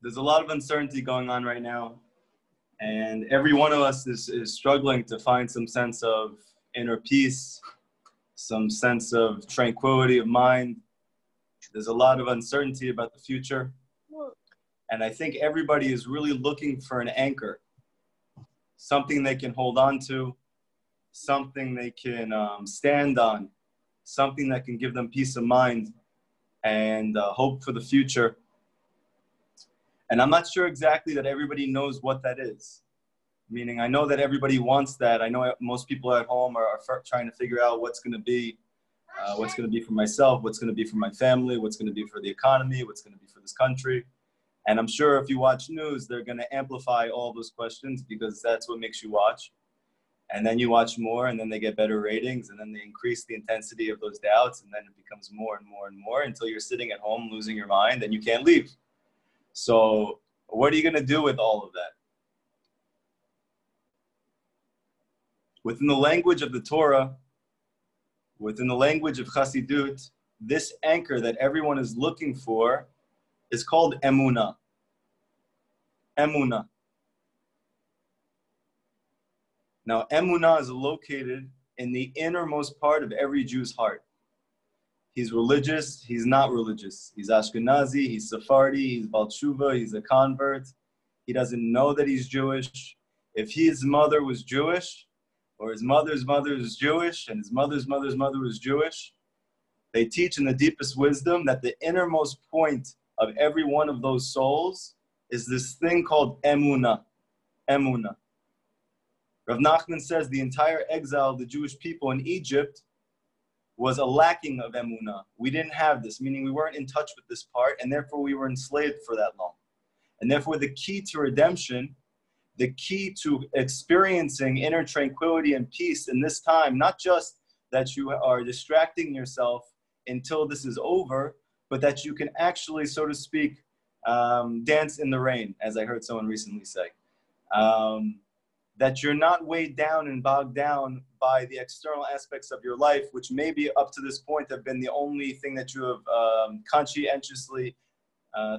There's a lot of uncertainty going on right now, and every one of us is struggling to find some sense of inner peace, some sense of tranquility of mind. There's a lot of uncertainty about the future, and I think everybody is really looking for an anchor, something they can hold on to, something they can stand on, something that can give them peace of mind and hope for the future. And I'm not sure exactly that everybody knows what that is. Meaning, I know that everybody wants that. I know most people at home are trying to figure out what's going to be for myself, what's going to be for my family, what's going to be for the economy, what's going to be for this country. And I'm sure if you watch news, they're going to amplify all those questions because that's what makes you watch. And then you watch more, and then they get better ratings, and then they increase the intensity of those doubts, and then it becomes more and more and more until you're sitting at home losing your mind and you can't leave. So what are you going to do with all of that? Within the language of the Torah, within the language of Chassidut, this anchor that everyone is looking for is called Emunah. Emunah. Now, Emunah is located in the innermost part of every Jew's heart. He's religious, he's not religious. He's Ashkenazi, he's Sephardi, he's Baal Tshuva, he's a convert. He doesn't know that he's Jewish. If his mother was Jewish, or his mother's mother is Jewish, and his mother's mother's mother was Jewish, they teach in the deepest wisdom that the innermost point of every one of those souls is this thing called Emunah. Emunah. Rav Nachman says the entire exile of the Jewish people in Egypt was a lacking of Emunah. We didn't have this, meaning we weren't in touch with this part, and therefore we were enslaved for that long. And therefore the key to redemption, the key to experiencing inner tranquility and peace in this time, not just that you are distracting yourself until this is over, but that you can actually, so to speak, dance in the rain, as I heard someone recently say. That you're not weighed down and bogged down by the external aspects of your life, which maybe up to this point have been the only thing that you have conscientiously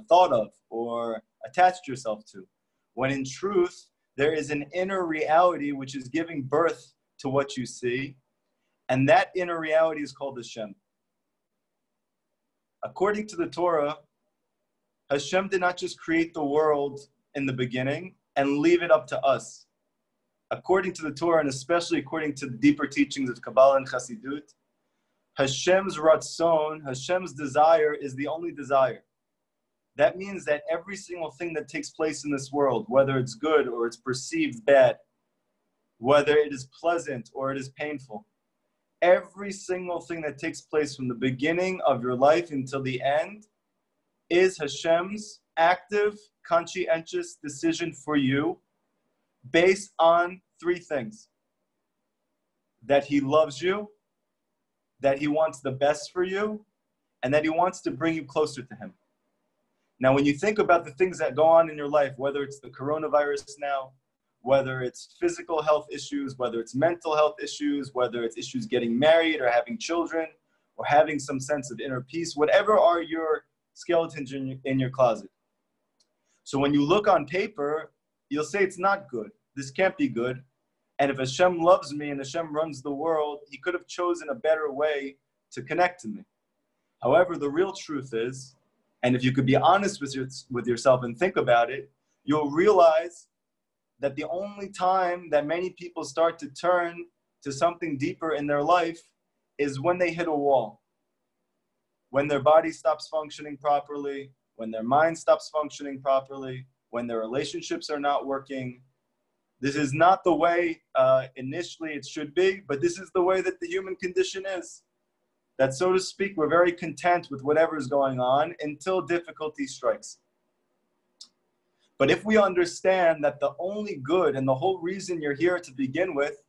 thought of or attached yourself to. When in truth, there is an inner reality which is giving birth to what you see, and that inner reality is called Hashem. According to the Torah, Hashem did not just create the world in the beginning and leave it up to us. According to the Torah, and especially according to the deeper teachings of Kabbalah and Chassidut, Hashem's ratzon, Hashem's desire is the only desire. That means that every single thing that takes place in this world, whether it's good or it's perceived bad, whether it is pleasant or it is painful, every single thing that takes place from the beginning of your life until the end is Hashem's active, conscientious decision for you based on three things. That He loves you, that He wants the best for you, and that He wants to bring you closer to Him. Now, when you think about the things that go on in your life, whether it's the coronavirus now, whether it's physical health issues, whether it's mental health issues, whether it's issues getting married or having children or having some sense of inner peace, whatever are your skeletons in your closet. So when you look on paper, you'll say it's not good. This can't be good. And if Hashem loves me and Hashem runs the world, He could have chosen a better way to connect to me. However, the real truth is, and if you could be honest with yourself and think about it, you'll realize that the only time that many people start to turn to something deeper in their life is when they hit a wall. When their body stops functioning properly, when their mind stops functioning properly, when their relationships are not working. This is not the way initially it should be, but this is the way that the human condition is. That, so to speak, we're very content with whatever is going on until difficulty strikes. But if we understand that the only good and the whole reason you're here to begin with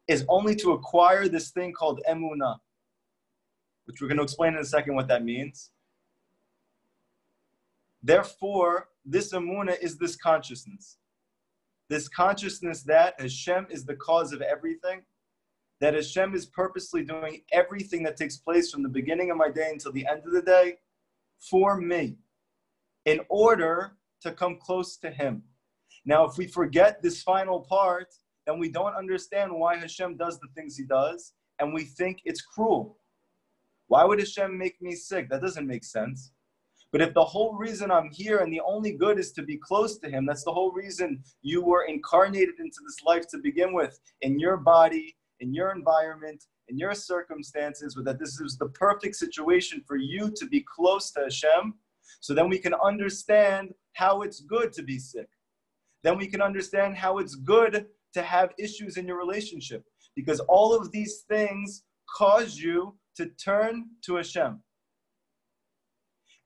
is only to acquire this thing called Emunah, which we're going to explain in a second what that means. Therefore, this Emunah is this consciousness. This consciousness that Hashem is the cause of everything, that Hashem is purposely doing everything that takes place from the beginning of my day until the end of the day for me, in order to come close to him. Now, if we forget this final part, then we don't understand why Hashem does the things he does, and we think it's cruel. Why would Hashem make me sick? That doesn't make sense. But if the whole reason I'm here and the only good is to be close to him, that's the whole reason you were incarnated into this life to begin with, in your body, in your environment, in your circumstances, that this is the perfect situation for you to be close to Hashem, so then we can understand how it's good to be sick. Then we can understand how it's good to have issues in your relationship, because all of these things cause you to turn to Hashem.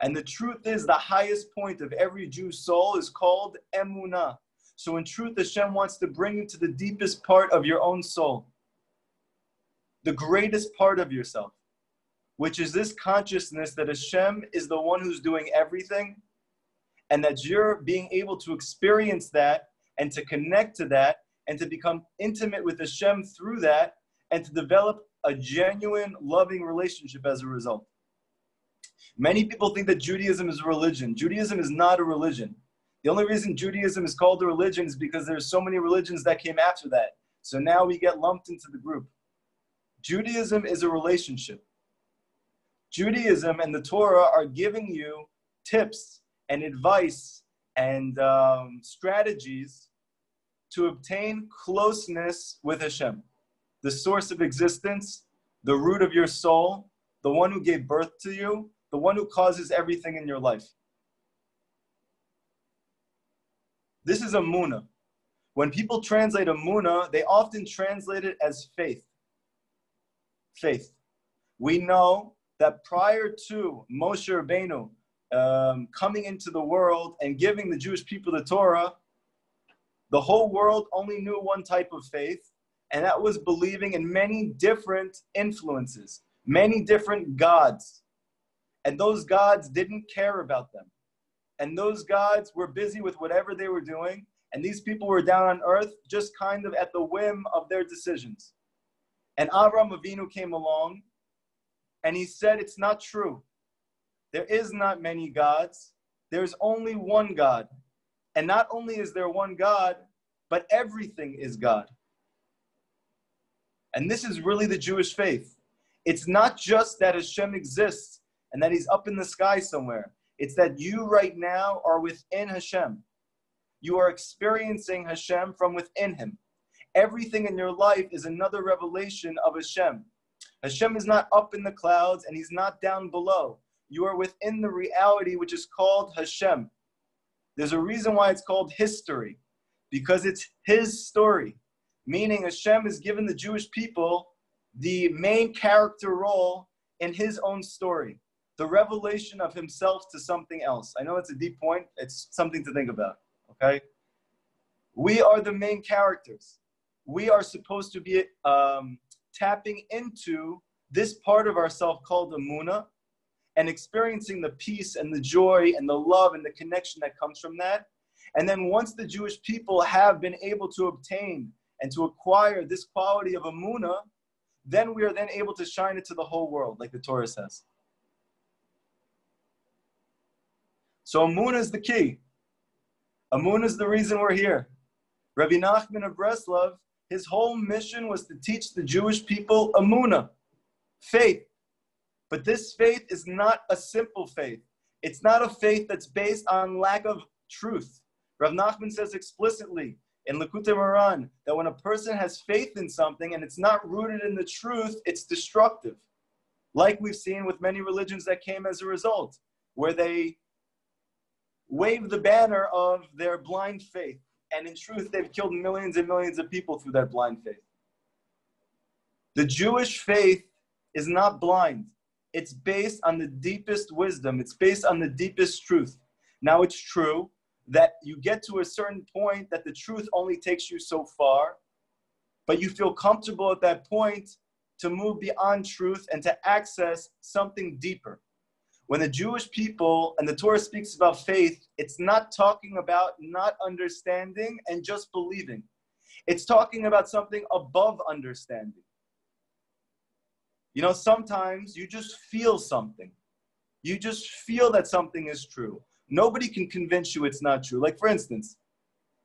And the truth is, the highest point of every Jew's soul is called Emunah. So in truth, Hashem wants to bring you to the deepest part of your own soul, the greatest part of yourself, which is this consciousness that Hashem is the one who's doing everything, and that you're being able to experience that and to connect to that and to become intimate with Hashem through that and to develop a genuine, loving relationship as a result. Many people think that Judaism is a religion. Judaism is not a religion. The only reason Judaism is called a religion is because there's so many religions that came after that. So now we get lumped into the group. Judaism is a relationship. Judaism and the Torah are giving you tips and advice and strategies to obtain closeness with Hashem, the source of existence, the root of your soul, the one who gave birth to you, the one who causes everything in your life. This is Emunah. When people translate Emunah, they often translate it as faith. Faith. We know that prior to Moshe Rabbeinu coming into the world and giving the Jewish people the Torah, the whole world only knew one type of faith, and that was believing in many different influences, many different gods. And those gods didn't care about them. And those gods were busy with whatever they were doing, and these people were down on earth just kind of at the whim of their decisions. And Avraham Avinu came along, and he said, it's not true. There is not many gods. There's only one God. And not only is there one God, but everything is God. And this is really the Jewish faith. It's not just that Hashem exists and that he's up in the sky somewhere. It's that you right now are within Hashem. You are experiencing Hashem from within him. Everything in your life is another revelation of Hashem. Hashem is not up in the clouds and he's not down below. You are within the reality which is called Hashem. There's a reason why it's called history, because it's his story. Meaning Hashem has given the Jewish people the main character role in his own story, the revelation of himself to something else. I know it's a deep point. It's something to think about, okay? We are the main characters. We are supposed to be tapping into this part of ourselves called Emunah and experiencing the peace and the joy and the love and the connection that comes from that. And then once the Jewish people have been able to obtain and to acquire this quality of Emunah, then we are then able to shine it to the whole world, like the Torah says. So Emunah is the key. Emunah is the reason we're here. Rabbi Nachman of Breslov, his whole mission was to teach the Jewish people Emunah, faith. But this faith is not a simple faith. It's not a faith that's based on lack of truth. Rav Nachman says explicitly in Likutei Moharan that when a person has faith in something and it's not rooted in the truth, it's destructive. Like we've seen with many religions that came as a result, where they wave the banner of their blind faith. And in truth, they've killed millions and millions of people through that blind faith. The Jewish faith is not blind. It's based on the deepest wisdom. It's based on the deepest truth. Now, it's true that you get to a certain point that the truth only takes you so far, but you feel comfortable at that point to move beyond truth and to access something deeper. When the Jewish people and the Torah speaks about faith, it's not talking about not understanding and just believing. It's talking about something above understanding. You know, sometimes you just feel something. You just feel that something is true. Nobody can convince you it's not true. Like, for instance,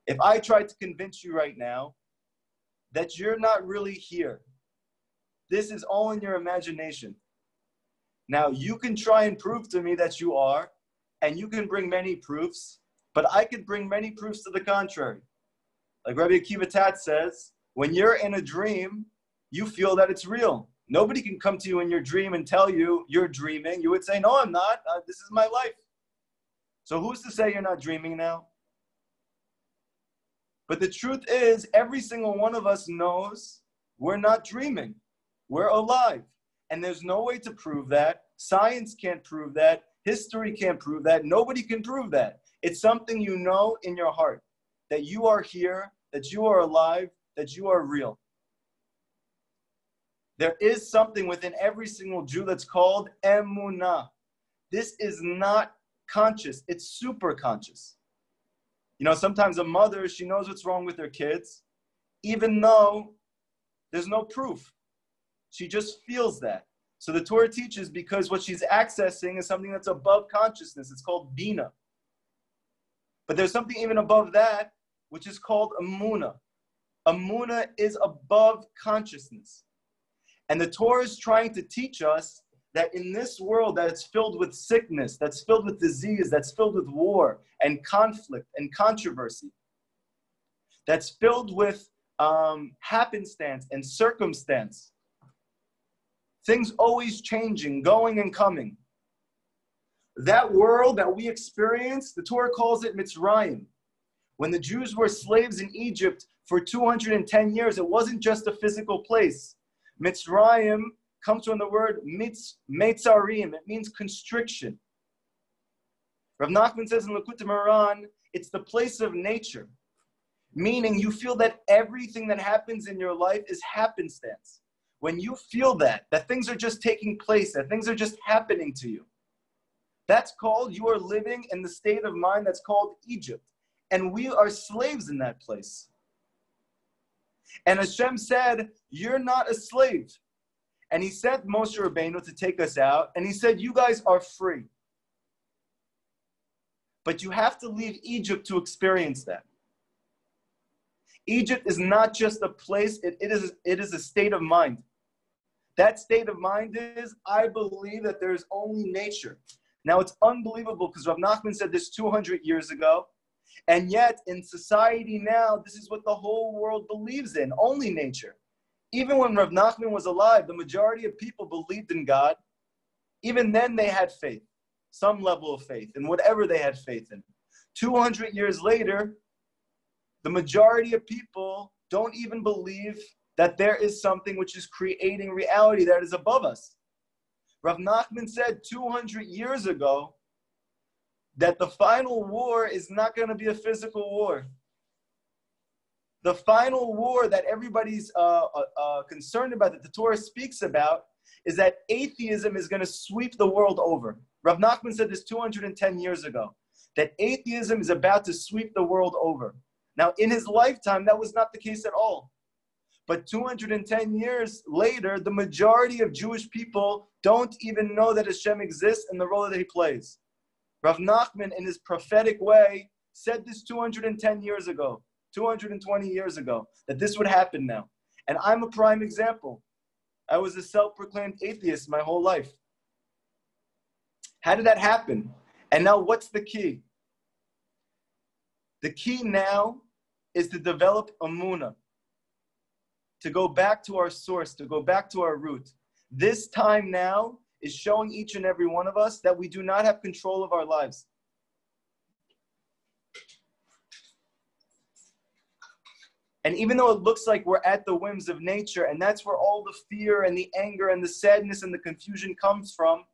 if I tried to convince you right now that you're not really here, this is all in your imagination. Now, you can try and prove to me that you are, and you can bring many proofs, but I could bring many proofs to the contrary. Like Rabbi Akiva Tat says, when you're in a dream, you feel that it's real. Nobody can come to you in your dream and tell you you're dreaming. You would say, no, I'm not. This is my life. So who's to say you're not dreaming now? But the truth is, every single one of us knows we're not dreaming. We're alive. And there's no way to prove that. Science can't prove that. History can't prove that. Nobody can prove that. It's something you know in your heart, that you are here, that you are alive, that you are real. There is something within every single Jew that's called Emunah. This is not conscious. It's super conscious. You know, sometimes a mother, she knows what's wrong with her kids, even though there's no proof. She just feels that. So the Torah teaches because what she's accessing is something that's above consciousness. It's called Bina. But there's something even above that, which is called Emunah. Emunah is above consciousness. And the Torah is trying to teach us that in this world that's filled with sickness, that's filled with disease, that's filled with war and conflict and controversy, that's filled with happenstance and circumstance, things always changing, going and coming. That world that we experience, the Torah calls it Mitzrayim. When the Jews were slaves in Egypt for 210 years, it wasn't just a physical place. Mitzrayim comes from the word Meitzarim. It means constriction. Rav Nachman says in Likutei Moharan, it's the place of nature. Meaning you feel that everything that happens in your life is happenstance. When you feel that things are just taking place, that things are just happening to you, that's called, you are living in the state of mind that's called Egypt. And we are slaves in that place. And Hashem said, you're not a slave. And he sent Moshe Rabbeinu to take us out. And he said, you guys are free. But you have to leave Egypt to experience that. Egypt is not just a place, it is a state of mind. That state of mind is, I believe that there is only nature. Now it's unbelievable because Rav Nachman said this 200 years ago. And yet in society now, this is what the whole world believes in, only nature. Even when Rav Nachman was alive, the majority of people believed in God. Even then they had faith, some level of faith in whatever they had faith in. 200 years later, the majority of people don't even believe that there is something which is creating reality that is above us. Rav Nachman said 200 years ago that the final war is not going to be a physical war. The final war that everybody's concerned about, that the Torah speaks about, is that atheism is going to sweep the world over. Rav Nachman said this 210 years ago, that atheism is about to sweep the world over. Now, in his lifetime, that was not the case at all. But 210 years later, the majority of Jewish people don't even know that Hashem exists and the role that he plays. Rav Nachman, in his prophetic way, said this 210 years ago, 220 years ago, that this would happen now. And I'm a prime example. I was a self-proclaimed atheist my whole life. How did that happen? And now what's the key? The key now is to develop Emunah, to go back to our source, to go back to our root. This time now is showing each and every one of us that we do not have control of our lives. And even though it looks like we're at the whims of nature, and that's where all the fear and the anger and the sadness and the confusion comes from,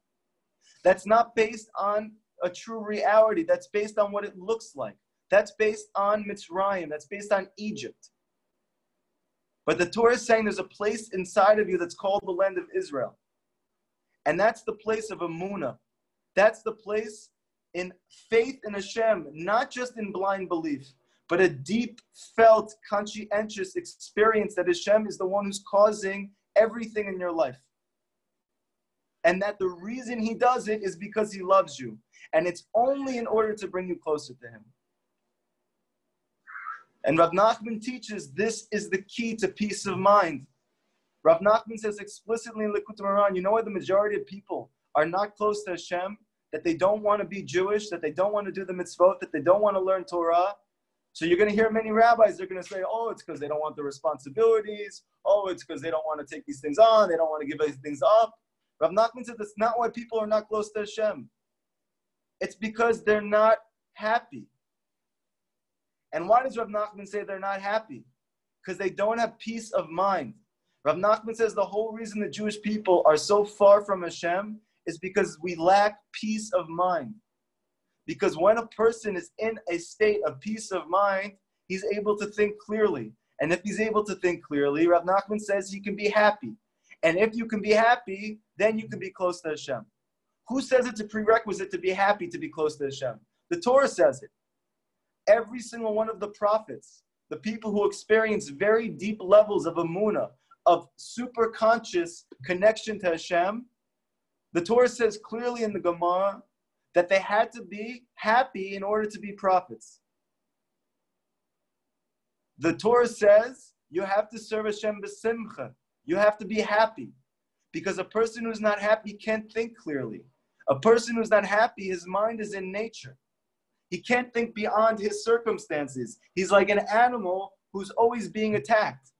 that's not based on a true reality. That's based on what it looks like. That's based on Mitzrayim. That's based on Egypt. But the Torah is saying there's a place inside of you that's called the land of Israel. And that's the place of Emunah. That's the place in faith in Hashem, not just in blind belief, but a deep felt, conscientious experience that Hashem is the one who's causing everything in your life. And that the reason he does it is because he loves you. And it's only in order to bring you closer to him. And Rav Nachman teaches this is the key to peace of mind. Rav Nachman says explicitly in Likutei Moharan, you know why the majority of people are not close to Hashem? That they don't want to be Jewish, that they don't want to do the mitzvot, that they don't want to learn Torah. So you're going to hear many rabbis, they're going to say, oh, it's because they don't want the responsibilities. Oh, it's because they don't want to take these things on. They don't want to give these things up. Rav Nachman said that's not why people are not close to Hashem. It's because they're not happy. And why does Rav Nachman say they're not happy? Because they don't have peace of mind. Rav Nachman says the whole reason the Jewish people are so far from Hashem is because we lack peace of mind. Because when a person is in a state of peace of mind, he's able to think clearly. And if he's able to think clearly, Rav Nachman says he can be happy. And if you can be happy, then you can be close to Hashem. Who says it's a prerequisite to be happy to be close to Hashem? The Torah says it. Every single one of the prophets, the people who experience very deep levels of Emunah, of super conscious connection to Hashem, the Torah says clearly in the Gemara that they had to be happy in order to be prophets. The Torah says you have to serve Hashem b'simcha. You have to be happy. Because a person who's not happy can't think clearly. A person who's not happy, his mind is in nature. He can't think beyond his circumstances. He's like an animal who's always being attacked.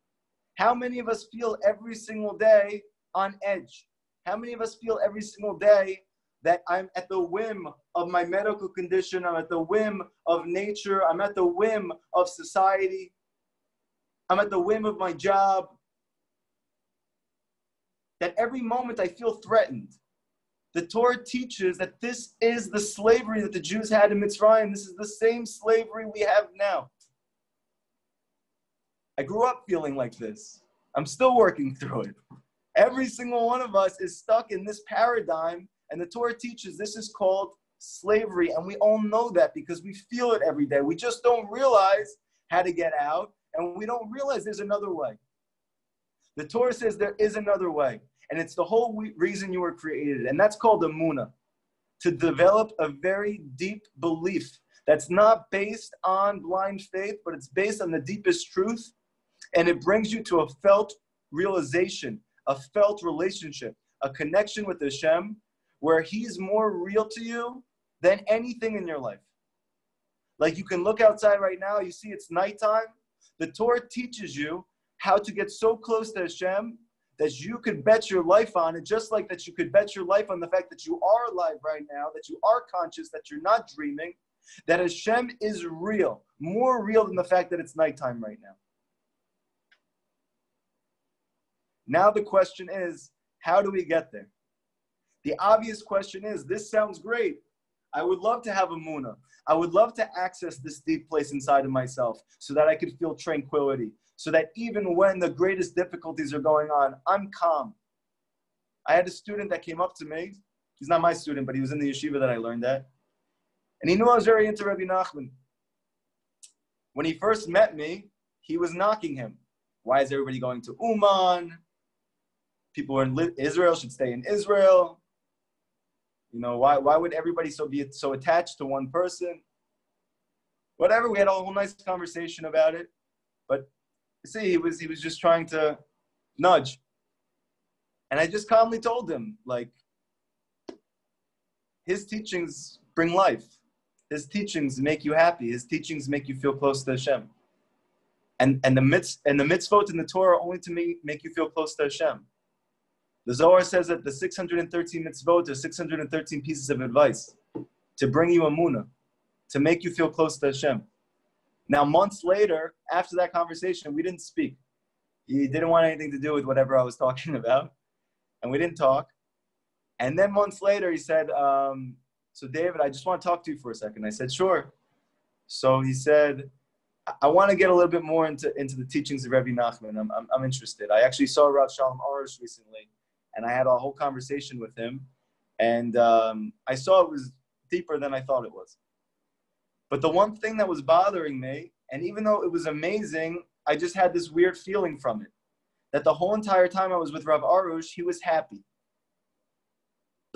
How many of us feel every single day on edge? How many of us feel every single day that I'm at the whim of my medical condition, I'm at the whim of nature, I'm at the whim of society, I'm at the whim of my job? That every moment I feel threatened. The Torah teaches that this is the slavery that the Jews had in Mitzrayim. This is the same slavery we have now. I grew up feeling like this. I'm still working through it. Every single one of us is stuck in this paradigm, and the Torah teaches this is called slavery, and we all know that because we feel it every day. We just don't realize how to get out, and we don't realize there's another way. The Torah says there is another way, and it's the whole reason you were created, and that's called Emunah, to develop a very deep belief that's not based on blind faith, but it's based on the deepest truth, and it brings you to a felt realization, a felt relationship, a connection with Hashem, where He's more real to you than anything in your life. Like you can look outside right now, you see it's nighttime. The Torah teaches you how to get so close to Hashem that you could bet your life on it, just like that you could bet your life on the fact that you are alive right now, that you are conscious, that you're not dreaming, that Hashem is real, more real than the fact that it's nighttime right now. Now the question is, how do we get there? The obvious question is, this sounds great. I would love to have Emunah. I would love to access this deep place inside of myself so that I could feel tranquility, so that even when the greatest difficulties are going on, I'm calm. I had a student that came up to me. He's not my student, but he was in the yeshiva that I learned at. And he knew I was very into Rabbi Nachman. When he first met me, he was knocking him. Why is everybody going to Uman? People in Israel should stay in Israel. You know, why would everybody be so attached to one person? Whatever, we had a whole nice conversation about it. But you see, he was just trying to nudge. And I just calmly told him, like, his teachings bring life. His teachings make you happy. His teachings make you feel close to Hashem. And the mitzvot in the Torah are only to make you feel close to Hashem. The Zohar says that the 613 mitzvot are 613 pieces of advice to bring you Emunah, to make you feel close to Hashem. Now, months later, after that conversation, we didn't speak. He didn't want anything to do with whatever I was talking about, and we didn't talk. And then months later, he said, so David, I just want to talk to you for a second. I said, sure. So he said, I want to get a little bit more into the teachings of Rabbi Nachman. I'm interested. I actually saw Rav Shalom Arush recently, and I had a whole conversation with him, and I saw it was deeper than I thought it was. But the one thing that was bothering me, and even though it was amazing, I just had this weird feeling from it, that the whole entire time I was with Rav Arush, he was happy.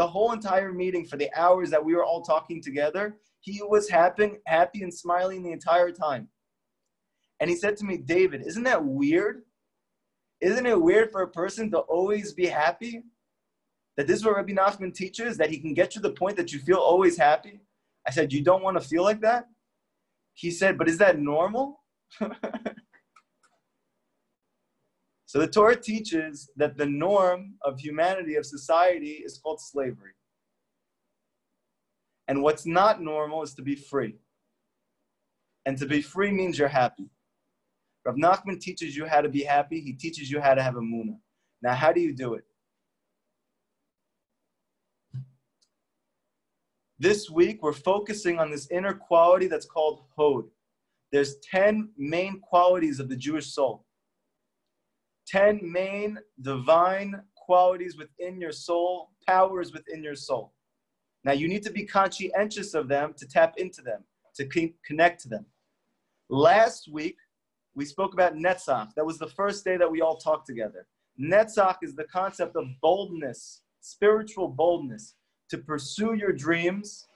The whole entire meeting, for the hours that we were all talking together, he was happy and smiling the entire time. And he said to me, David, isn't that weird? Isn't it weird for a person to always be happy? That this is what Rabbi Nachman teaches, that he can get to the point that you feel always happy? I said, you don't want to feel like that? He said, but is that normal? So the Torah teaches that the norm of humanity, of society, is called slavery. And what's not normal is to be free. And to be free means you're happy. Rav Nachman teaches you how to be happy. He teaches you how to have Emunah. Now, how do you do it? This week, we're focusing on this inner quality that's called Hod. There's 10 main qualities of the Jewish soul. 10 main divine qualities within your soul, powers within your soul. Now, you need to be conscientious of them to tap into them, to connect to them. Last week, we spoke about Netzach. That was the first day that we all talked together. Netzach is the concept of boldness, spiritual boldness, to pursue your dreams,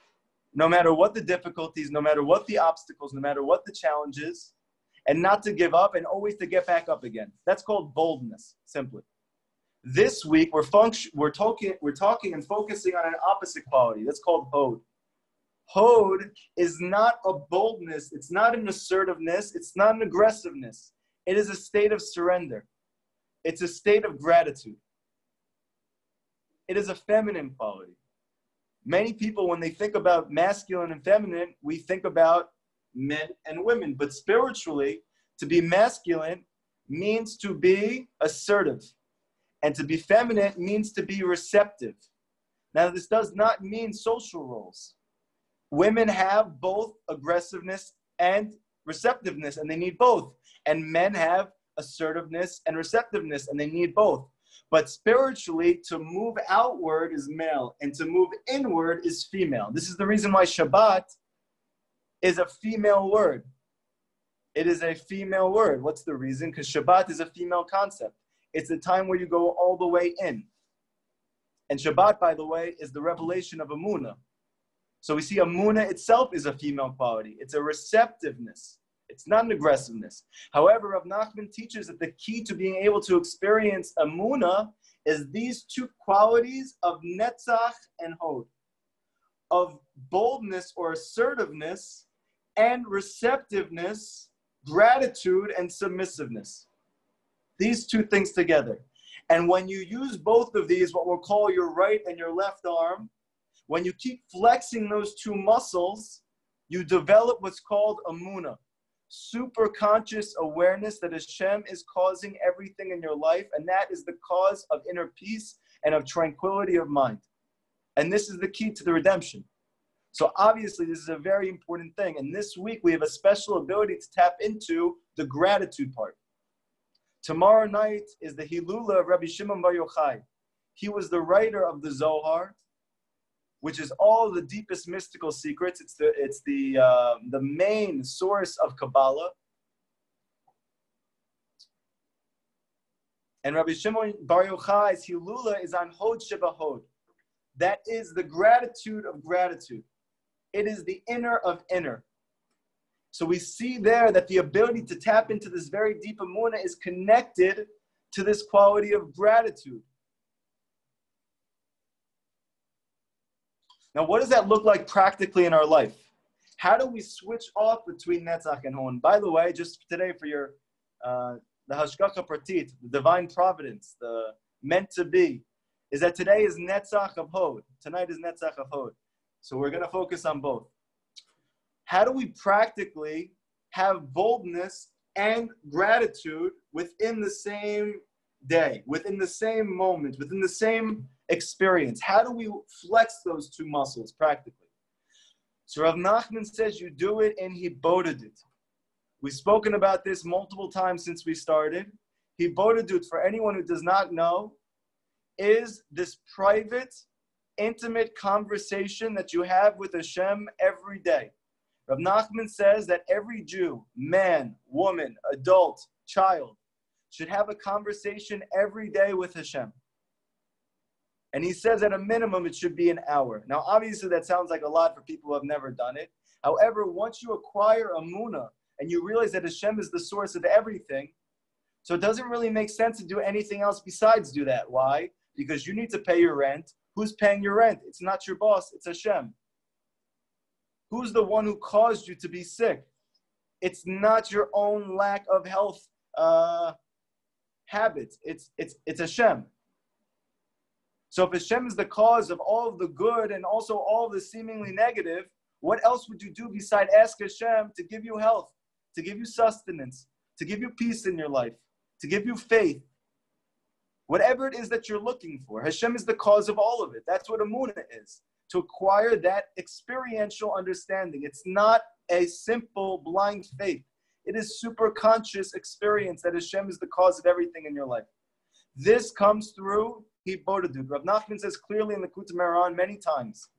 no matter what the difficulties, no matter what the obstacles, no matter what the challenges, and not to give up and always to get back up again. That's called boldness, simply. This week, we're talking and focusing on an opposite quality. That's called Hod. Hod is not a boldness. It's not an assertiveness. It's not an aggressiveness. It is a state of surrender. It's a state of gratitude. It is a feminine quality. Many people, when they think about masculine and feminine, we think about men and women. But spiritually, to be masculine means to be assertive. And to be feminine means to be receptive. Now, this does not mean social roles. Women have both aggressiveness and receptiveness, and they need both. And men have assertiveness and receptiveness, and they need both. But spiritually, to move outward is male, and to move inward is female. This is the reason why Shabbat is a female word. It is a female word. What's the reason? Because Shabbat is a female concept. It's the time where you go all the way in. And Shabbat, by the way, is the revelation of Emunah. So we see Emunah itself is a female quality. It's a receptiveness. It's not an aggressiveness. However, Rav Nachman teaches that the key to being able to experience Emunah is these two qualities of Netzach and Hod, of boldness or assertiveness and receptiveness, gratitude and submissiveness. These two things together. And when you use both of these, what we'll call your right and your left arm, when you keep flexing those two muscles, you develop what's called Emunah, super conscious awareness that Hashem is causing everything in your life, and that is the cause of inner peace and of tranquility of mind. And this is the key to the redemption. So obviously, this is a very important thing. And this week, we have a special ability to tap into the gratitude part. Tomorrow night is the Hilula of Rabbi Shimon Bar Yochai. He was the writer of the Zohar, which is all the deepest mystical secrets. It's the main source of Kabbalah. And Rabbi Shimon Bar Yochai's Hilula is on Hod Sheba Hod. That is the gratitude of gratitude. It is the inner of inner. So we see there that the ability to tap into this very deep Emunah is connected to this quality of gratitude. Now, what does that look like practically in our life? How do we switch off between Netzach and Hod? By the way, just today for your the Hashgacha Pratit, the divine providence, the meant to be, is that today is Netzach of Hod. Tonight is Netzach of Hod. So we're going to focus on both. How do we practically have boldness and gratitude within the same day, within the same moment, within the same experience? How do we flex those two muscles practically? So Rav Nachman says you do it in Hibodedut. We've spoken about this multiple times since we started. Hibodedut, for anyone who does not know, is this private, intimate conversation that you have with Hashem every day. Rav Nachman says that every Jew, man, woman, adult, child, should have a conversation every day with Hashem. And he says at a minimum, it should be an hour. Now, obviously, that sounds like a lot for people who have never done it. However, once you acquire Emunah and you realize that Hashem is the source of everything, so it doesn't really make sense to do anything else besides do that. Why? Because you need to pay your rent. Who's paying your rent? It's not your boss, it's Hashem. Who's the one who caused you to be sick? It's not your own lack of health habits. It's Hashem. So if Hashem is the cause of all of the good and also all of the seemingly negative, what else would you do besides ask Hashem to give you health, to give you sustenance, to give you peace in your life, to give you faith? Whatever it is that you're looking for, Hashem is the cause of all of it. That's what Emunah is, to acquire that experiential understanding. It's not a simple blind faith. It is super conscious experience that Hashem is the cause of everything in your life. This comes through Hibodadut. Rav Nachman says clearly in the Kuta Meran many times.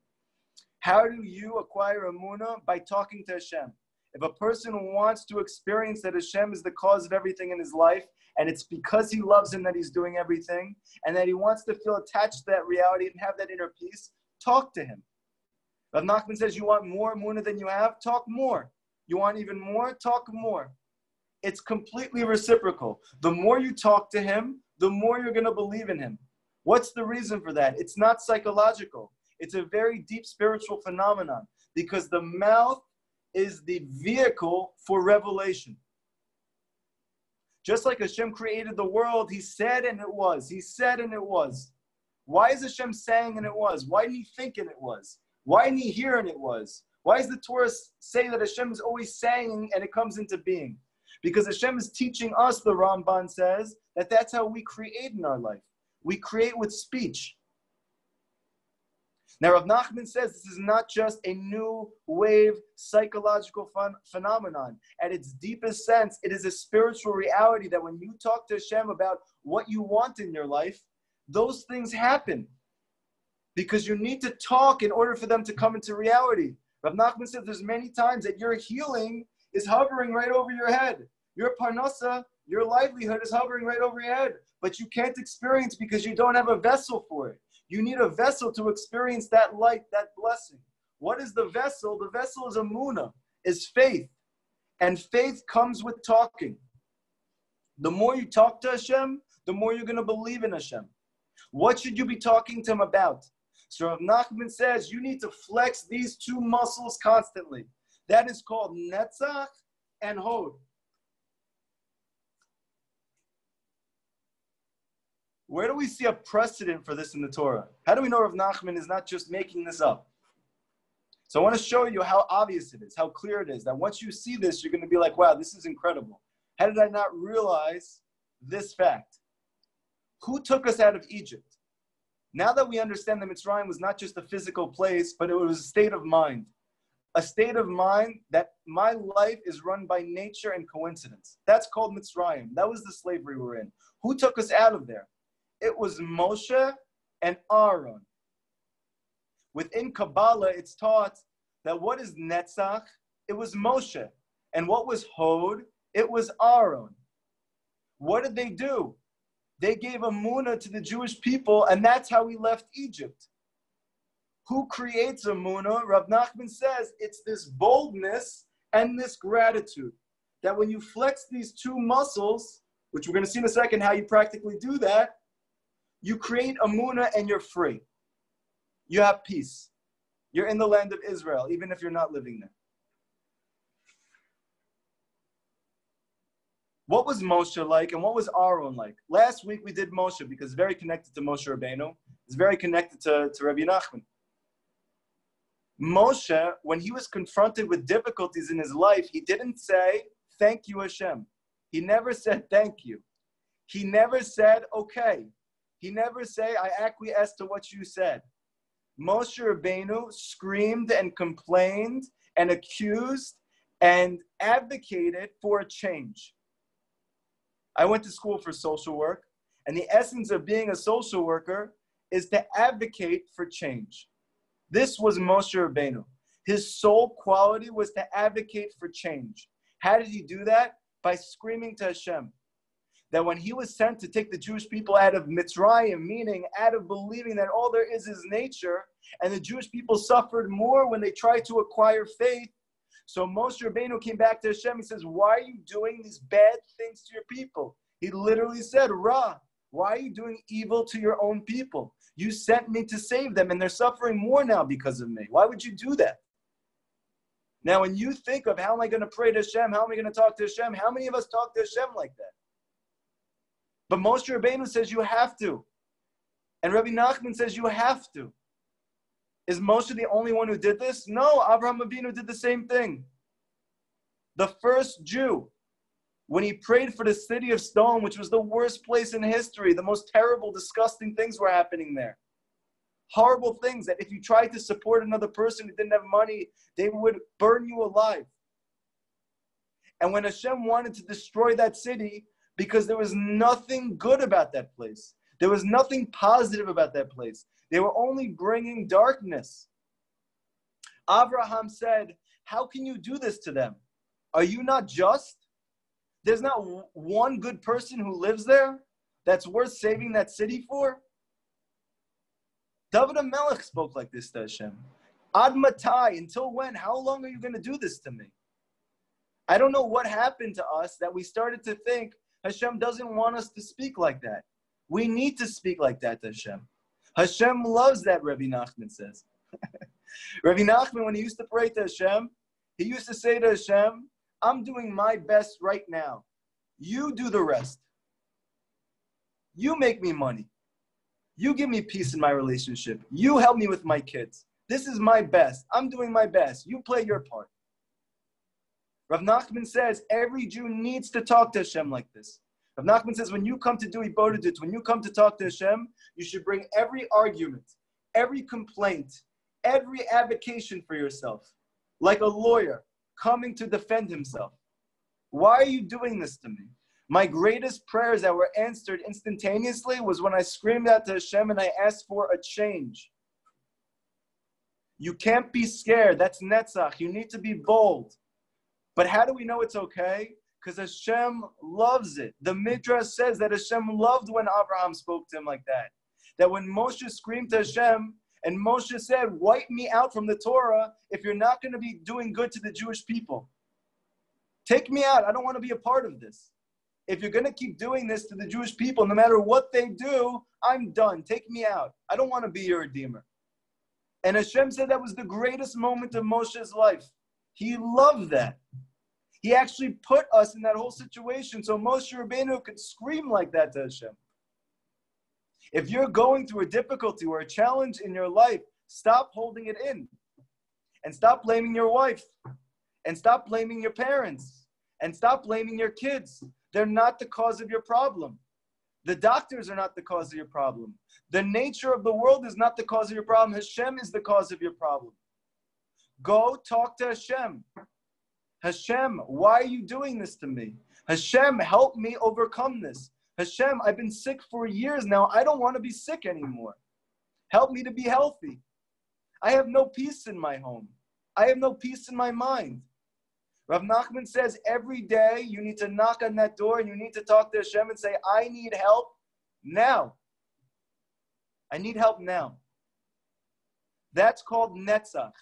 How do you acquire Emunah? By talking to Hashem. If a person wants to experience that Hashem is the cause of everything in his life, and it's because he loves him that he's doing everything, and that he wants to feel attached to that reality and have that inner peace, talk to him. Rav Nachman says, you want more Emunah than you have? Talk more. You want even more? Talk more. It's completely reciprocal. The more you talk to him, the more you're going to believe in him. What's the reason for that? It's not psychological. It's a very deep spiritual phenomenon, because the mouth is the vehicle for revelation. Just like Hashem created the world, he said and it was. He said and it was. Why is Hashem saying and it was? Why didn't he think and it was? Why didn't he hear and it was? Why does the Torah say that Hashem is always saying and it comes into being? Because Hashem is teaching us, the Ramban says, that that's how we create in our life. We create with speech. Now, Rav Nachman says this is not just a new wave psychological phenomenon. At its deepest sense, it is a spiritual reality that when you talk to Hashem about what you want in your life, those things happen. Because you need to talk in order for them to come into reality. Rav Nachman says there's many times that your healing is hovering right over your head. Your parnasa, your livelihood is hovering right over your head. But you can't experience because you don't have a vessel for it. You need a vessel to experience that light, that blessing. What is the vessel? The vessel is Emunah, is faith. And faith comes with talking. The more you talk to Hashem, the more you're going to believe in Hashem. What should you be talking to him about? So Rav Nachman says you need to flex these two muscles constantly. That is called Netzach and Hod. Where do we see a precedent for this in the Torah? How do we know Rav Nachman is not just making this up? So I want to show you how obvious it is, how clear it is, that once you see this, you're going to be like, wow, this is incredible. How did I not realize this fact? Who took us out of Egypt? Now that we understand that Mitzrayim was not just a physical place, but it was a state of mind. A state of mind that my life is run by nature and coincidence. That's called Mitzrayim. That was the slavery we're in. Who took us out of there? It was Moshe and Aaron. Within Kabbalah, it's taught that what is Netzach? It was Moshe. And what was Hod? It was Aaron. What did they do? They gave Emunah to the Jewish people, and that's how we left Egypt. Who creates Emunah? Rav Nachman says it's this boldness and this gratitude. That when you flex these two muscles, which we're going to see in a second how you practically do that, you create Emunah and you're free. You have peace. You're in the land of Israel, even if you're not living there. What was Moshe like and what was Aaron like? Last week we did Moshe because it's very connected to Moshe Rabbeinu. It's very connected to Rabbi Nachman. Moshe, when he was confronted with difficulties in his life, he didn't say, thank you, Hashem. He never said, thank you. He never said, okay. He never said, I acquiesce to what you said. Moshe Rabbeinu screamed and complained and accused and advocated for a change. I went to school for social work, and the essence of being a social worker is to advocate for change. This was Moshe Rabbeinu. His sole quality was to advocate for change. How did he do that? By screaming to Hashem. that when he was sent to take the Jewish people out of Mitzrayim, meaning out of believing that all there is nature, and the Jewish people suffered more when they tried to acquire faith. So Moshe Rabbeinu came back to Hashem. He says, why are you doing these bad things to your people? He literally said, Ra, why are you doing evil to your own people? You sent me to save them, and they're suffering more now because of me. Why would you do that? Now, when you think of how am I going to pray to Hashem, how am I going to talk to Hashem, how many of us talk to Hashem like that? But Moshe Rabbeinu says you have to. And Rabbi Nachman says you have to. Is Moshe the only one who did this? No, Abraham Avinu did the same thing. The first Jew, when he prayed for the city of stone, which was the worst place in history, the most terrible, disgusting things were happening there. Horrible things that if you tried to support another person who didn't have money, they would burn you alive. And when Hashem wanted to destroy that city, because there was nothing good about that place, there was nothing positive about that place, they were only bringing darkness. Abraham said, how can you do this to them? Are you not just? There's not one good person who lives there that's worth saving that city for? David HaMelech spoke like this to Hashem. Ad matai, until when? How long are you going to do this to me? I don't know what happened to us that we started to think Hashem doesn't want us to speak like that. We need to speak like that to Hashem. Hashem loves that, Rabbi Nachman says. Rabbi Nachman, when he used to pray to Hashem, he used to say to Hashem, I'm doing my best right now. You do the rest. You make me money. You give me peace in my relationship. You help me with my kids. This is my best. I'm doing my best. You play your part. Rav Nachman says every Jew needs to talk to Hashem like this. Rav Nachman says when you come to do Ibodedut, when you come to talk to Hashem, you should bring every argument, every complaint, every avocation for yourself, like a lawyer coming to defend himself. Why are you doing this to me? My greatest prayers that were answered instantaneously was when I screamed out to Hashem and I asked for a change. You can't be scared. That's netzach. You need to be bold. But how do we know it's okay? Because Hashem loves it. The Midrash says that Hashem loved when Abraham spoke to him like that. That when Moshe screamed to Hashem, and Moshe said, wipe me out from the Torah if you're not going to be doing good to the Jewish people. Take me out. I don't want to be a part of this. If you're going to keep doing this to the Jewish people, no matter what they do, I'm done. Take me out. I don't want to be your redeemer. And Hashem said that was the greatest moment of Moshe's life. He loved that. He actually put us in that whole situation so Moshe Rabbeinu could scream like that to Hashem. If you're going through a difficulty or a challenge in your life, stop holding it in. And stop blaming your wife. And stop blaming your parents. And stop blaming your kids. They're not the cause of your problem. The doctors are not the cause of your problem. The nature of the world is not the cause of your problem. Hashem is the cause of your problem. Go talk to Hashem. Hashem, why are you doing this to me? Hashem, help me overcome this. Hashem, I've been sick for years now. I don't want to be sick anymore. Help me to be healthy. I have no peace in my home. I have no peace in my mind. Rav Nachman says every day you need to knock on that door and you need to talk to Hashem and say, I need help now. I need help now. That's called netzach.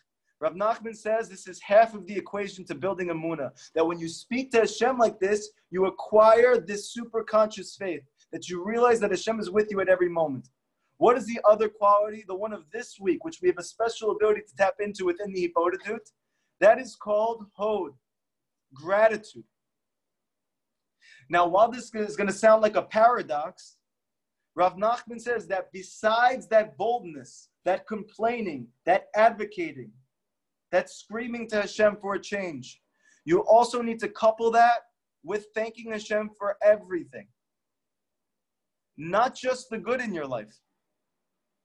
Rav Nachman says this is half of the equation to building Emunah. That when you speak to Hashem like this, you acquire this super conscious faith. That you realize that Hashem is with you at every moment. What is the other quality? The one of this week, which we have a special ability to tap into within the Ibodedut. That is called Hod. Gratitude. Now, while this is going to sound like a paradox, Rav Nachman says that besides that boldness, that complaining, that advocating, that screaming to Hashem for a change, you also need to couple that with thanking Hashem for everything. Not just the good in your life,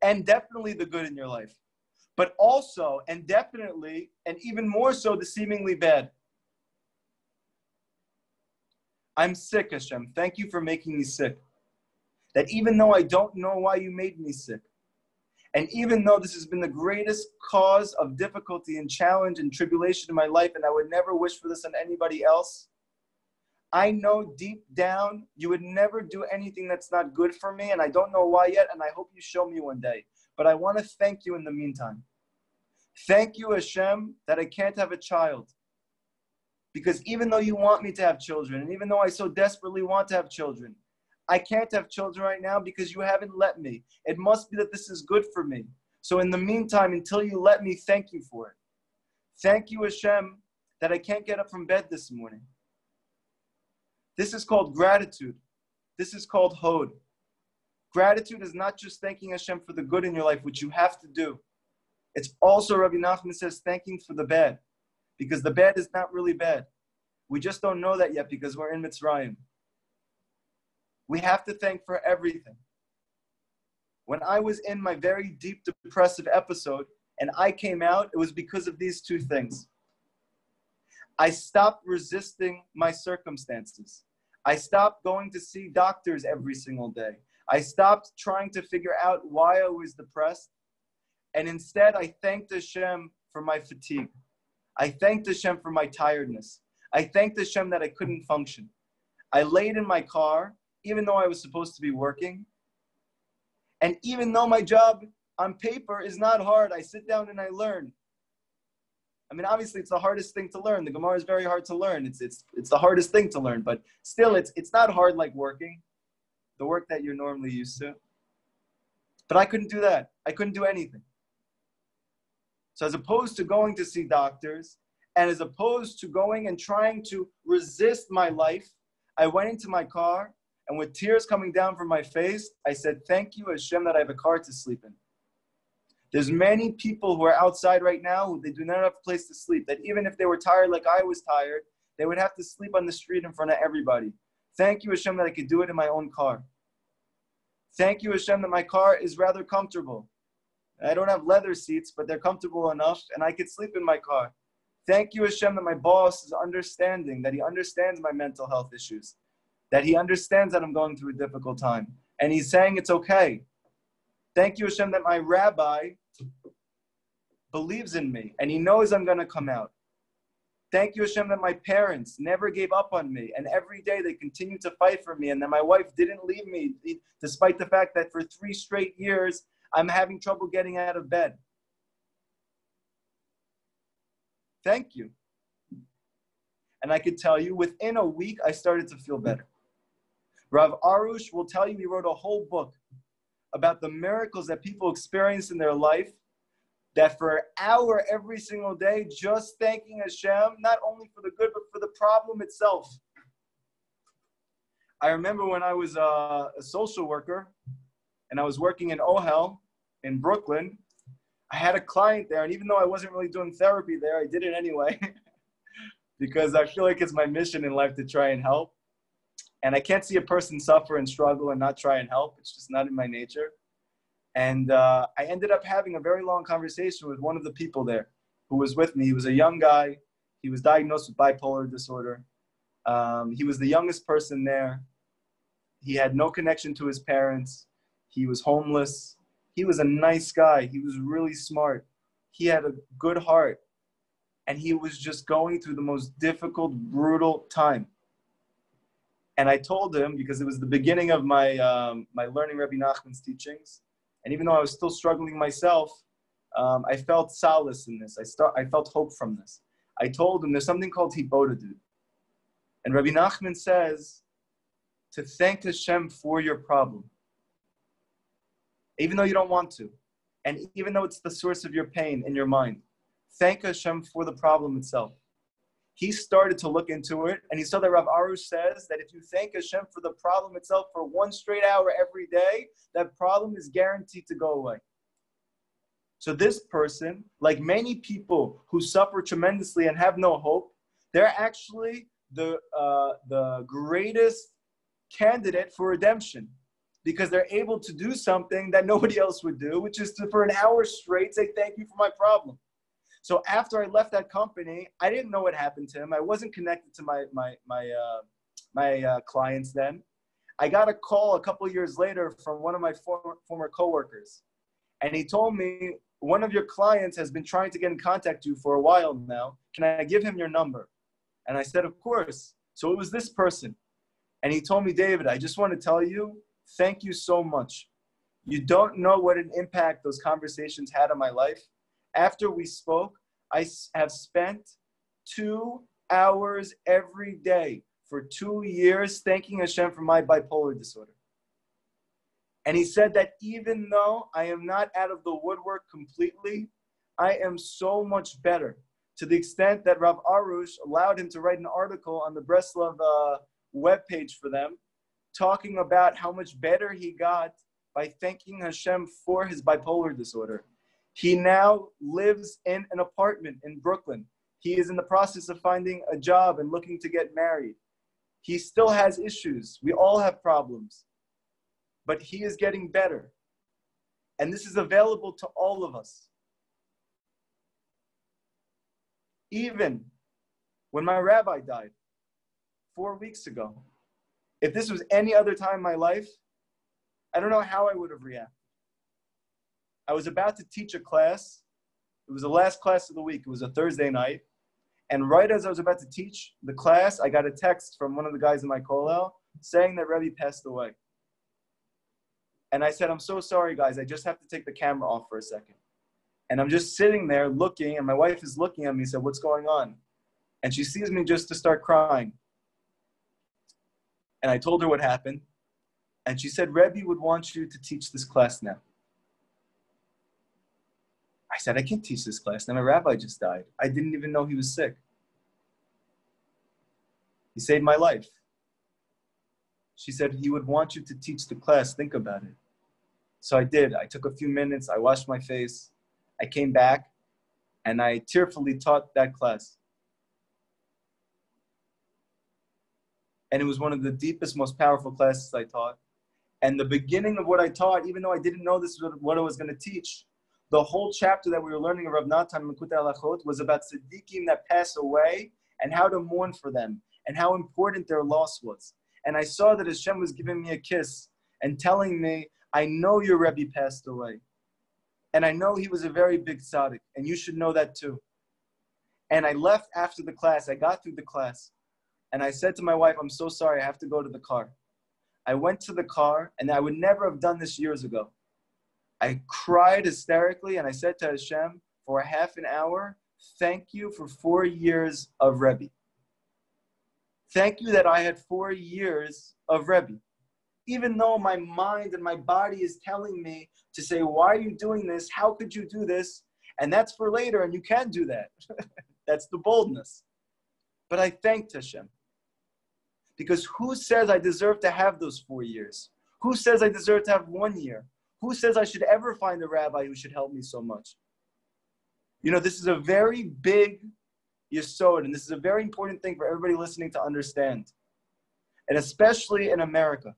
and definitely the good in your life, but also, and definitely, and even more so, the seemingly bad. I'm sick, Hashem. Thank you for making me sick. That even though I don't know why you made me sick, and even though this has been the greatest cause of difficulty and challenge and tribulation in my life, and I would never wish for this on anybody else, I know deep down you would never do anything that's not good for me, and I don't know why yet, and I hope you show me one day. But I want to thank you in the meantime. Thank you, Hashem, that I can't have a child. Because even though you want me to have children, and even though I so desperately want to have children, I can't have children right now because you haven't let me. It must be that this is good for me. So in the meantime, until you let me, thank you for it. Thank you, Hashem, that I can't get up from bed this morning. This is called gratitude. This is called hod. Gratitude is not just thanking Hashem for the good in your life, which you have to do. It's also, Rabbi Nachman says, thanking for the bad. Because the bad is not really bad. We just don't know that yet because we're in Mitzrayim. We have to thank for everything. When I was in my very deep depressive episode and I came out, it was because of these two things. I stopped resisting my circumstances. I stopped going to see doctors every single day. I stopped trying to figure out why I was depressed. And instead, I thanked Hashem for my fatigue. I thanked Hashem for my tiredness. I thanked Hashem that I couldn't function. I laid in my car, even though I was supposed to be working. And even though my job on paper is not hard, I sit down and I learn. I mean, obviously, it's the hardest thing to learn. The Gemara is very hard to learn. It's the hardest thing to learn. But still, it's not hard like working, the work that you're normally used to. But I couldn't do that. I couldn't do anything. So as opposed to going to see doctors, and as opposed to going and trying to resist my life, I went into my car, and with tears coming down from my face, I said, thank you, Hashem, that I have a car to sleep in. There's many people who are outside right now who they do not have a place to sleep, that even if they were tired like I was tired, they would have to sleep on the street in front of everybody. Thank you, Hashem, that I could do it in my own car. Thank you, Hashem, that my car is rather comfortable. I don't have leather seats, but they're comfortable enough, and I could sleep in my car. Thank you, Hashem, that my boss is understanding, that he understands my mental health issues, that he understands that I'm going through a difficult time, and he's saying it's okay. Thank you, Hashem, that my rabbi believes in me, and he knows I'm going to come out. Thank you, Hashem, that my parents never gave up on me, and every day they continue to fight for me, and that my wife didn't leave me, despite the fact that for 3 straight years, I'm having trouble getting out of bed. Thank you. And I could tell you, within a week, I started to feel better. Rav Arush will tell you he wrote a whole book about the miracles that people experience in their life, that for an hour every single day, just thanking Hashem, not only for the good, but for the problem itself. I remember when I was a social worker, and I was working in Ohel in Brooklyn, I had a client there, and even though I wasn't really doing therapy there, I did it anyway, because I feel like it's my mission in life to try and help. And I can't see a person suffer and struggle and not try and help. It's just not in my nature. And I ended up having a very long conversation with one of the people there who was with me. He was a young guy. He was diagnosed with bipolar disorder. He was the youngest person there. He had no connection to his parents. He was homeless. He was a nice guy. He was really smart. He had a good heart. And he was just going through the most difficult, brutal time. And I told him, because it was the beginning of my learning Rabbi Nachman's teachings, and even though I was still struggling myself, I felt solace in this. I felt hope from this. I told him there's something called hibodedut. And Rabbi Nachman says to thank Hashem for your problem, even though you don't want to, and even though it's the source of your pain in your mind. Thank Hashem for the problem itself. He started to look into it, and he saw that Rav Arush says that if you thank Hashem for the problem itself for 1 straight hour every day, that problem is guaranteed to go away. So this person, like many people who suffer tremendously and have no hope, they're actually the greatest candidate for redemption, because they're able to do something that nobody else would do, which is to, for an hour straight, say thank you for my problem. So after I left that company, I didn't know what happened to him. I wasn't connected to my clients then. I got a call a couple of years later from one of my former coworkers. And he told me, one of your clients has been trying to get in contact with you for a while now. Can I give him your number? And I said, of course. So it was this person. And he told me, David, I just want to tell you, thank you so much. You don't know what an impact those conversations had on my life. After we spoke, I have spent 2 hours every day for 2 years thanking Hashem for my bipolar disorder. And he said that even though I am not out of the woodwork completely, I am so much better, to the extent that Rav Arush allowed him to write an article on the Breslov webpage for them, talking about how much better he got by thanking Hashem for his bipolar disorder. He now lives in an apartment in Brooklyn. He is in the process of finding a job and looking to get married. He still has issues. We all have problems. But he is getting better. And this is available to all of us. Even when my rabbi died 4 weeks ago, if this was any other time in my life, I don't know how I would have reacted. I was about to teach a class. It was the last class of the week. It was a Thursday night. And right as I was about to teach the class, I got a text from one of the guys in my kollel saying that Rabbi passed away. And I said, I'm so sorry, guys. I just have to take the camera off for a second. And I'm just sitting there looking, and my wife is looking at me and said, what's going on? And she sees me just to start crying. And I told her what happened. And she said, Rebbe would want you to teach this class now. I said, I can't teach this class. Now my rabbi just died. I didn't even know he was sick. He saved my life. She said, he would want you to teach the class. Think about it. So I did. I took a few minutes. I washed my face. I came back and I tearfully taught that class. And it was one of the deepest, most powerful classes I taught. And the beginning of what I taught, even though I didn't know this was what I was going to teach, the whole chapter that we were learning of Rav Natan Mekutei Halachot was about tzaddikim that pass away and how to mourn for them and how important their loss was. And I saw that Hashem was giving me a kiss and telling me, I know your Rebbe passed away. And I know he was a very big tzaddik, and you should know that too. And I left after the class. I got through the class. And I said to my wife, I'm so sorry, I have to go to the car. I went to the car, and I would never have done this years ago. I cried hysterically, and I said to Hashem for a half an hour, thank you for 4 years of Rebbe. Thank you that I had 4 years of Rebbe. Even though my mind and my body is telling me to say, why are you doing this? How could you do this? And that's for later, and you can do that. That's the boldness. But I thanked Hashem. Because who says I deserve to have those 4 years? Who says I deserve to have 1 year? Who says I should ever find a rabbi who should help me so much? You know, this is a very big yesod, and this is a very important thing for everybody listening to understand. And especially in America.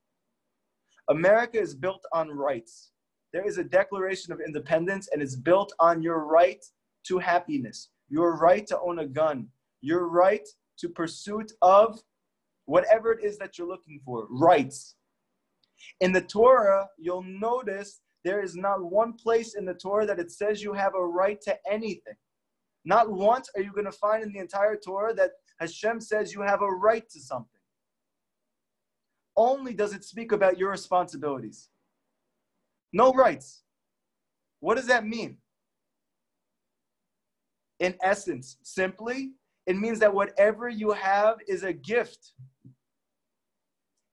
America is built on rights. There is a Declaration of Independence, and it's built on your right to happiness, your right to own a gun, your right to pursuit of whatever it is that you're looking for, rights. In the Torah, you'll notice there is not one place in the Torah that it says you have a right to anything. Not once are you going to find in the entire Torah that Hashem says you have a right to something. Only does it speak about your responsibilities. No rights. What does that mean? In essence, simply, it means that whatever you have is a gift.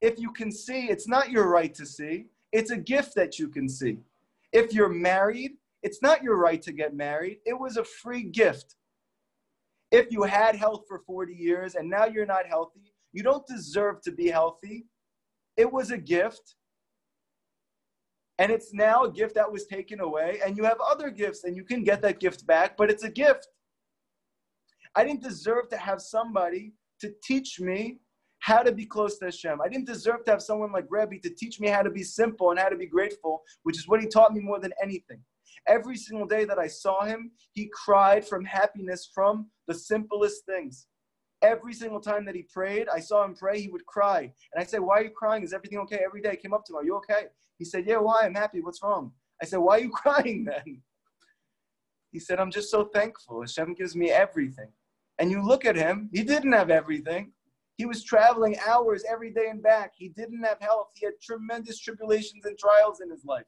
If you can see, it's not your right to see. It's a gift that you can see. If you're married, it's not your right to get married. It was a free gift. If you had health for 40 years and now you're not healthy, you don't deserve to be healthy. It was a gift. And it's now a gift that was taken away. And you have other gifts and you can get that gift back, but it's a gift. I didn't deserve to have somebody to teach me how to be close to Hashem. I didn't deserve to have someone like Rabbi to teach me how to be simple and how to be grateful, which is what he taught me more than anything. Every single day that I saw him, he cried from happiness from the simplest things. Every single time that he prayed, I saw him pray, he would cry. And I said, why are you crying? Is everything okay? Every day I came up to him, are you okay? He said, yeah, why? I'm happy. What's wrong? I said, why are you crying then? He said, I'm just so thankful. Hashem gives me everything. And you look at him, he didn't have everything. He was traveling hours every day and back. He didn't have health. He had tremendous tribulations and trials in his life.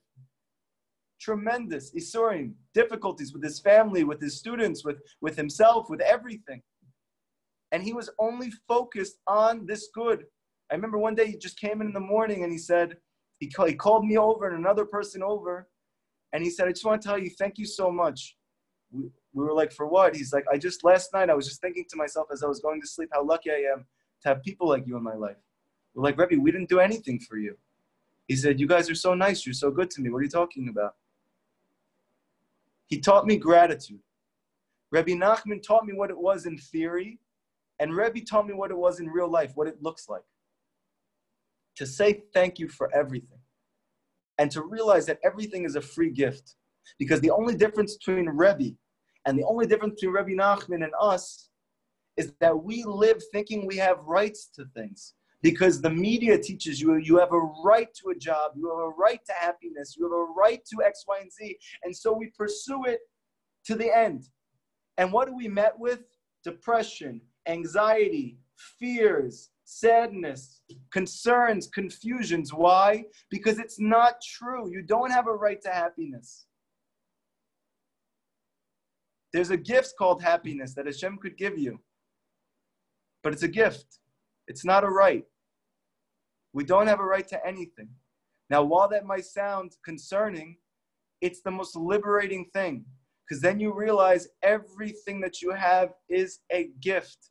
Tremendous isurim, difficulties with his family, with his students, with himself, with everything. And he was only focused on this good. I remember one day he just came in the morning and he said, he called me over and another person over. And he said, I just want to tell you, thank you so much. We were like, for what? He's like, last night, I was just thinking to myself as I was going to sleep, how lucky I am to have people like you in my life. We're like, Rabbi, we didn't do anything for you. He said, you guys are so nice. You're so good to me. What are you talking about? He taught me gratitude. Rabbi Nachman taught me what it was in theory, and Rabbi taught me what it was in real life, what it looks like. To say thank you for everything. And to realize that everything is a free gift. Because the only difference between Rabbi and the only difference between Rabbi Nachman and us is that we live thinking we have rights to things. Because the media teaches you, you have a right to a job, you have a right to happiness, you have a right to X, Y, and Z. And so we pursue it to the end. And what are we met with? Depression, anxiety, fears, sadness, concerns, confusions. Why? Because it's not true. You don't have a right to happiness. There's a gift called happiness that Hashem could give you. But it's a gift. It's not a right. We don't have a right to anything. Now, while that might sound concerning, it's the most liberating thing. Because then you realize everything that you have is a gift.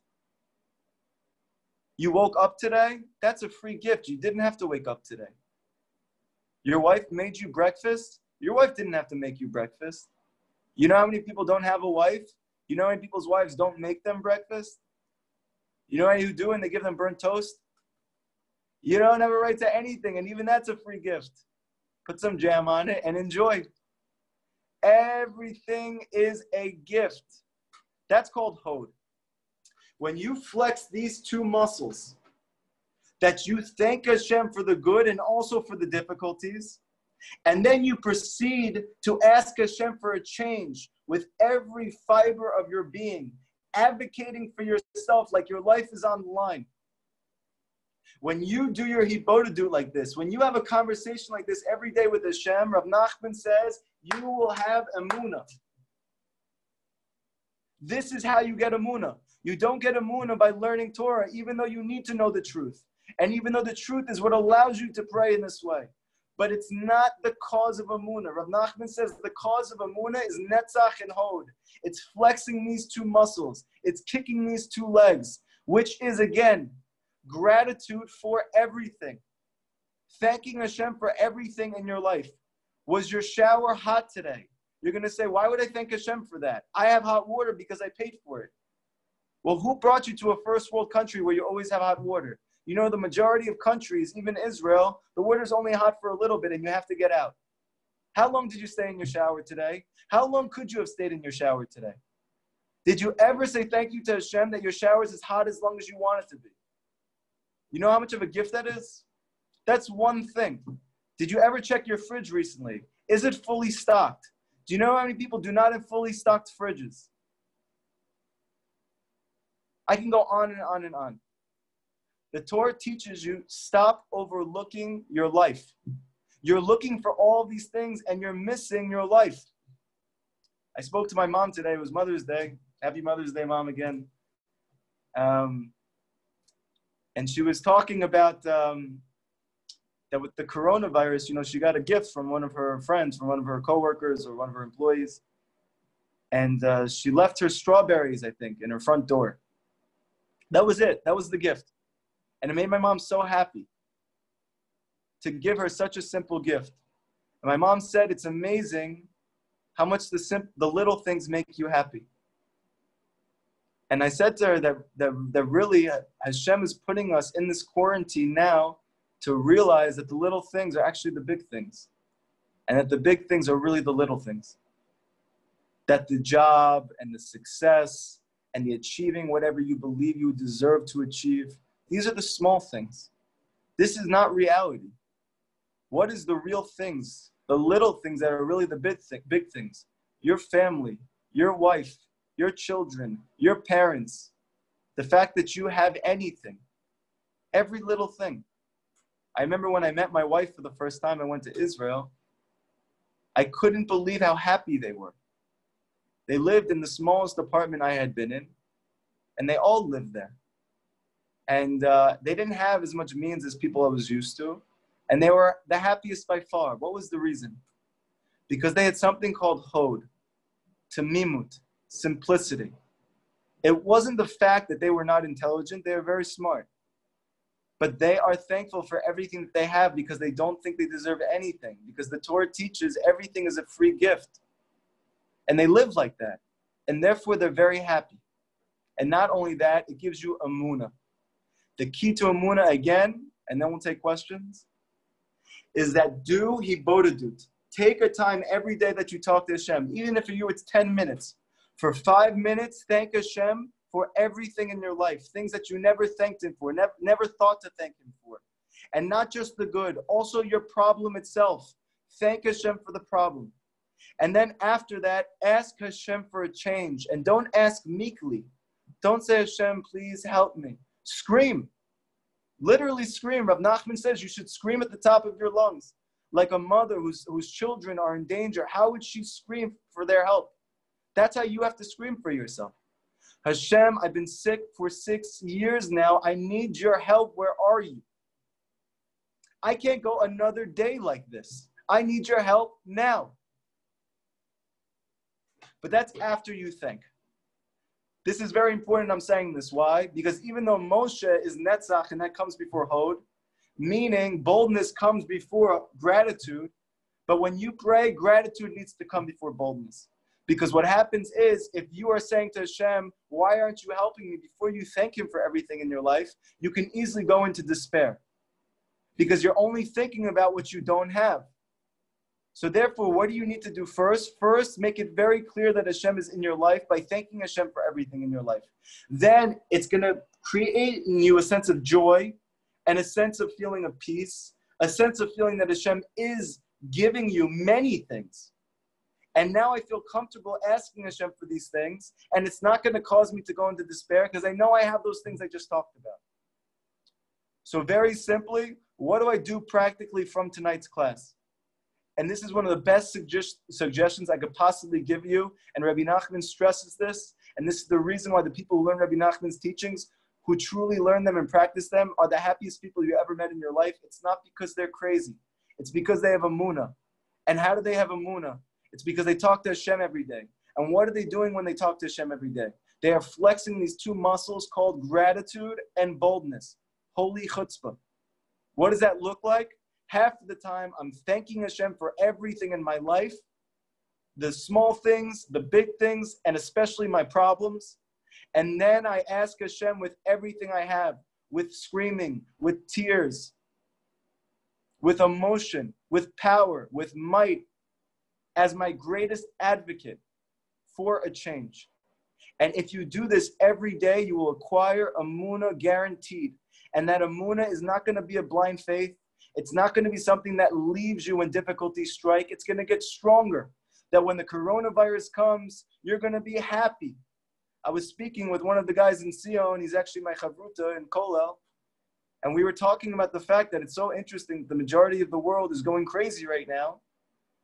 You woke up today, that's a free gift. You didn't have to wake up today. Your wife made you breakfast. Your wife didn't have to make you breakfast. You know how many people don't have a wife? You know how many people's wives don't make them breakfast? You know how many who do and they give them burnt toast? You don't have a right to anything, and even that's a free gift. Put some jam on it and enjoy. Everything is a gift. That's called hod. When you flex these two muscles, that you thank Hashem for the good and also for the difficulties, and then you proceed to ask Hashem for a change with every fiber of your being, advocating for yourself like your life is on the line. When you do your hibodedut like this, when you have a conversation like this every day with Hashem, Rav Nachman says, you will have Emunah. This is how you get Emunah. You don't get Emunah by learning Torah, even though you need to know the truth. And even though the truth is what allows you to pray in this way. But it's not the cause of Emunah. Rav Nachman says the cause of Emunah is Netzach and Hod. It's flexing these two muscles. It's kicking these two legs, which is, again, gratitude for everything. Thanking Hashem for everything in your life. Was your shower hot today? You're going to say, why would I thank Hashem for that? I have hot water because I paid for it. Well, who brought you to a first world country where you always have hot water? You know, the majority of countries, even Israel, the water's only hot for a little bit and you have to get out. How long did you stay in your shower today? How long could you have stayed in your shower today? Did you ever say thank you to Hashem that your shower is as hot as long as you want it to be? You know how much of a gift that is? That's one thing. Did you ever check your fridge recently? Is it fully stocked? Do you know how many people do not have fully stocked fridges? I can go on and on and on. The Torah teaches you, stop overlooking your life. You're looking for all these things and you're missing your life. I spoke to my mom today. It was Mother's Day. Happy Mother's Day, Mom, again. And she was talking about that with the coronavirus, you know, she got a gift from one of her friends, from one of her coworkers or one of her employees. And she left her strawberries, I think, in her front door. That was it. That was the gift. And it made my mom so happy to give her such a simple gift. And my mom said, it's amazing how much the little things make you happy. And I said to her that really Hashem is putting us in this quarantine now to realize that the little things are actually the big things. And that the big things are really the little things. That the job and the success and the achieving whatever you believe you deserve to achieve, these are the small things. This is not reality. What is the real things? The little things that are really the big things. Your family, your wife, your children, your parents, the fact that you have anything, Every little thing. I remember when I met my wife for the first time, I went to Israel. I couldn't believe how happy they were. They lived in the smallest apartment I had been in, and they all lived there. And they didn't have as much means as people I was used to, and they were the happiest by far. What was the reason? Because they had something called hod, tamimut, simplicity. It wasn't the fact that they were not intelligent, they were very smart. But they are thankful for everything that they have because they don't think they deserve anything. Because the Torah teaches everything is a free gift. And they live like that. And therefore they're very happy. And not only that, it gives you Emunah. The key to Emunah, again, and then we'll take questions, is that do hibodedut. Take a time every day that you talk to Hashem, even if for you it's 10 minutes. For 5 minutes, thank Hashem for everything in your life, things that you never thanked Him for, never thought to thank Him for. And not just the good, also your problem itself. Thank Hashem for the problem. And then after that, ask Hashem for a change. And don't ask meekly. Don't say, Hashem, please help me. Scream. Literally scream. Rav Nachman says you should scream at the top of your lungs. Like a mother whose children are in danger. How would she scream for their help? That's how you have to scream for yourself. Hashem, I've been sick for 6 years now. I need your help. Where are you? I can't go another day like this. I need your help now. But that's after you think. This is very important I'm saying this. Why? Because even though Moshe is Netzach and that comes before Hod, meaning boldness comes before gratitude, but when you pray, gratitude needs to come before boldness. Because what happens is, if you are saying to Hashem, why aren't you helping me, before you thank Him for everything in your life, you can easily go into despair. Because you're only thinking about what you don't have. So therefore, what do you need to do first? First, make it very clear that Hashem is in your life by thanking Hashem for everything in your life. Then it's going to create in you a sense of joy and a sense of feeling of peace, a sense of feeling that Hashem is giving you many things. And now I feel comfortable asking Hashem for these things, and it's not going to cause me to go into despair because I know I have those things I just talked about. So very simply, what do I do practically from tonight's class? And this is one of the best suggestions I could possibly give you, and Rabbi Nachman stresses this, and this is the reason why the people who learn Rabbi Nachman's teachings, who truly learn them and practice them, are the happiest people you ever met in your life. It's not because they're crazy. It's because they have Emunah. And how do they have Emunah? It's because they talk to Hashem every day. And what are they doing when they talk to Hashem every day? They are flexing these two muscles called gratitude and boldness. Holy chutzpah. What does that look like? Half of the time, I'm thanking Hashem for everything in my life, the small things, the big things, and especially my problems. And then I ask Hashem with everything I have, with screaming, with tears, with emotion, with power, with might, as my greatest advocate for a change. And if you do this every day, you will acquire Emunah guaranteed. And that Emunah is not going to be a blind faith. It's not going to be something that leaves you when difficulties strike. It's going to get stronger. That when the coronavirus comes, you're going to be happy. I was speaking with one of the guys in Sion. He's actually my chavruta in Kolel. And we were talking about the fact that it's so interesting. The majority of the world is going crazy right now.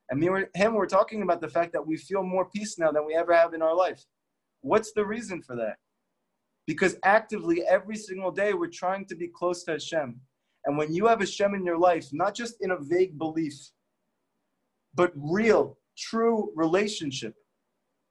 And me and him were talking about the fact that we feel more peace now than we ever have in our life. What's the reason for that? Because actively, every single day, we're trying to be close to Hashem. And when you have Hashem in your life, not just in a vague belief, but real, true relationship,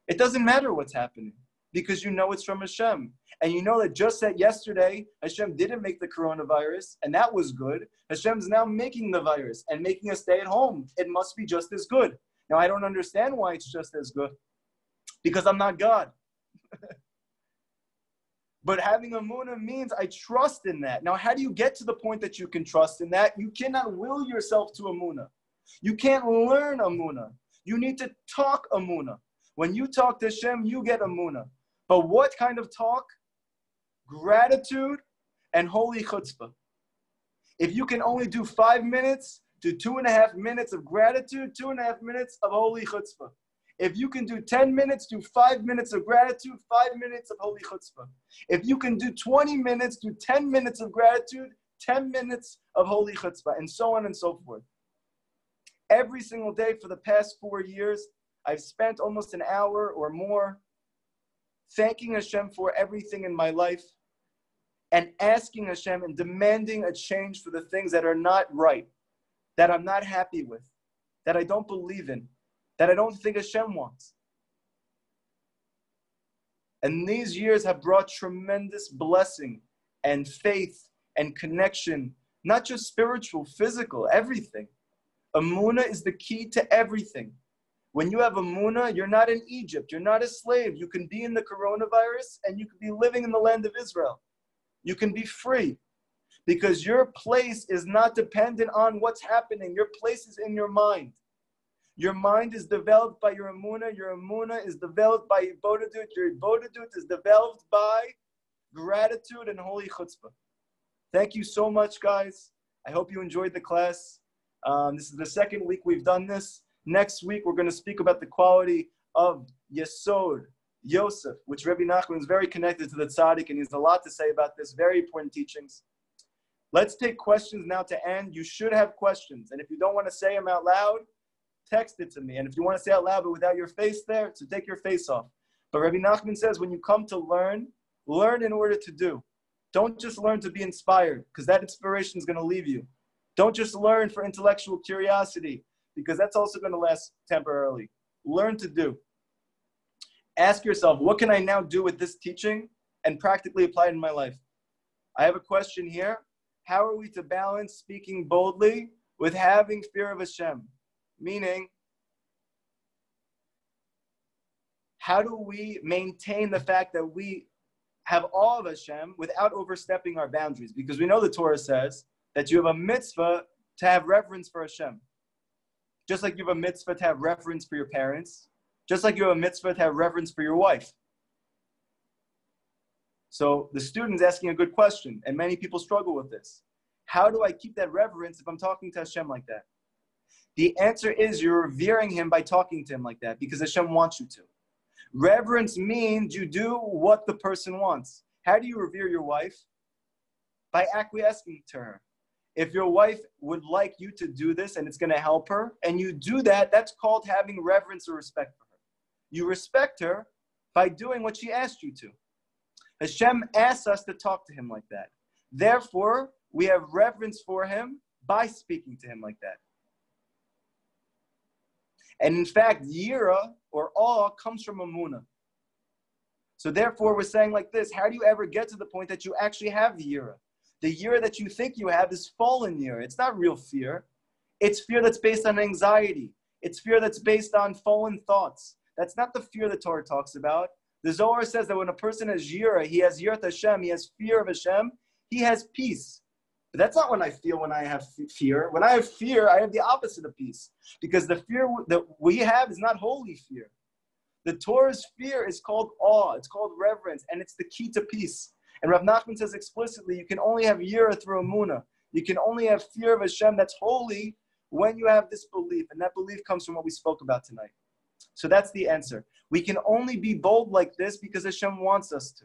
it doesn't matter what's happening because you know it's from Hashem. And you know that just that yesterday, Hashem didn't make the coronavirus, and that was good. Hashem's now making the virus and making us stay at home. It must be just as good. Now, I don't understand why it's just as good, because I'm not God. But having Emunah means I trust in that. Now, how do you get to the point that you can trust in that? You cannot will yourself to Emunah. You can't learn Emunah. You need to talk Emunah. When you talk to Hashem, you get Emunah. But what kind of talk? Gratitude and holy chutzpah. If you can only do 5 minutes to 2.5 minutes of gratitude, 2.5 minutes of holy chutzpah. If you can do 10 minutes, do 5 minutes of gratitude, 5 minutes of holy chutzpah. If you can do 20 minutes, do 10 minutes of gratitude, 10 minutes of holy chutzpah, and so on and so forth. Every single day for the past 4 years, I've spent almost an hour or more thanking Hashem for everything in my life and asking Hashem and demanding a change for the things that are not right, that I'm not happy with, that I don't believe in, that I don't think Hashem wants. And these years have brought tremendous blessing and faith and connection, not just spiritual, physical, everything. Emunah is the key to everything. When you have Emunah, you're not in Egypt, you're not a slave. You can be in the coronavirus and you can be living in the land of Israel. You can be free because your place is not dependent on what's happening. Your place is in your mind. Your mind is developed by your Emunah is developed by Boldness, your Boldness is developed by gratitude and holy chutzpah. Thank you so much, guys. I hope you enjoyed the class. This is the second week we've done this. Next week, we're going to speak about the quality of Yesod, Yosef, which Rabbi Nachman is very connected to the tzaddik, and he has a lot to say about this. Very important teachings. Let's take questions now to end. You should have questions. And if you don't want to say them out loud, text it to me. And if you want to say out loud but without your face there, so take your face off. But Rabbi Nachman says when you come to learn, learn in order to do. Don't just learn to be inspired, because that inspiration is going to leave you. Don't just learn for intellectual curiosity, because that's also going to last temporarily. Learn to do. Ask yourself, what can I now do with this teaching and practically apply it in my life? I have a question here. How are we to balance speaking boldly with having fear of Hashem? Meaning, how do we maintain the fact that we have awe of Hashem without overstepping our boundaries? Because we know the Torah says that you have a mitzvah to have reverence for Hashem. Just like you have a mitzvah to have reverence for your parents, just like you have a mitzvah to have reverence for your wife. So the student's asking a good question, and many people struggle with this. How do I keep that reverence if I'm talking to Hashem like that? The answer is you're revering Him by talking to Him like that, because Hashem wants you to. Reverence means you do what the person wants. How do you revere your wife? By acquiescing to her. If your wife would like you to do this and it's going to help her, and you do that, that's called having reverence or respect for her. You respect her by doing what she asked you to. Hashem asks us to talk to Him like that. Therefore, we have reverence for Him by speaking to Him like that. And in fact, yira, or awe, comes from Emunah. So therefore, we're saying like this, how do you ever get to the point that you actually have the yira? The yira that you think you have is fallen yira. It's not real fear. It's fear that's based on anxiety. It's fear that's based on fallen thoughts. That's not the fear the Torah talks about. The Zohar says that when a person has yira, he has yirat Hashem, he has fear of Hashem, he has peace. But that's not when I feel when I have fear. When I have fear, I have the opposite of peace. Because the fear that we have is not holy fear. The Torah's fear is called awe. It's called reverence. And it's the key to peace. And Rav Nachman says explicitly, you can only have yira through Emunah. You can only have fear of Hashem that's holy when you have this belief. And that belief comes from what we spoke about tonight. So that's the answer. We can only be bold like this because Hashem wants us to.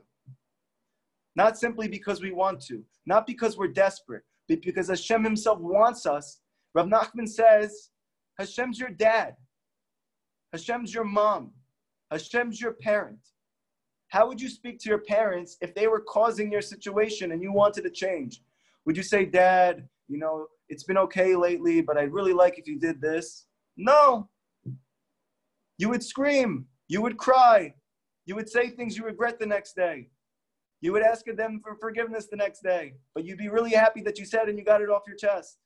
Not simply because we want to. Not because we're desperate. But because Hashem Himself wants us. Rav Nachman says, Hashem's your dad. Hashem's your mom. Hashem's your parent. How would you speak to your parents if they were causing your situation and you wanted to change? Would you say, Dad, it's been okay lately, but I'd really like if you did this? No. You would scream. You would cry. You would say things you regret the next day. You would ask them for forgiveness the next day. But you'd be really happy that you said and you got it off your chest.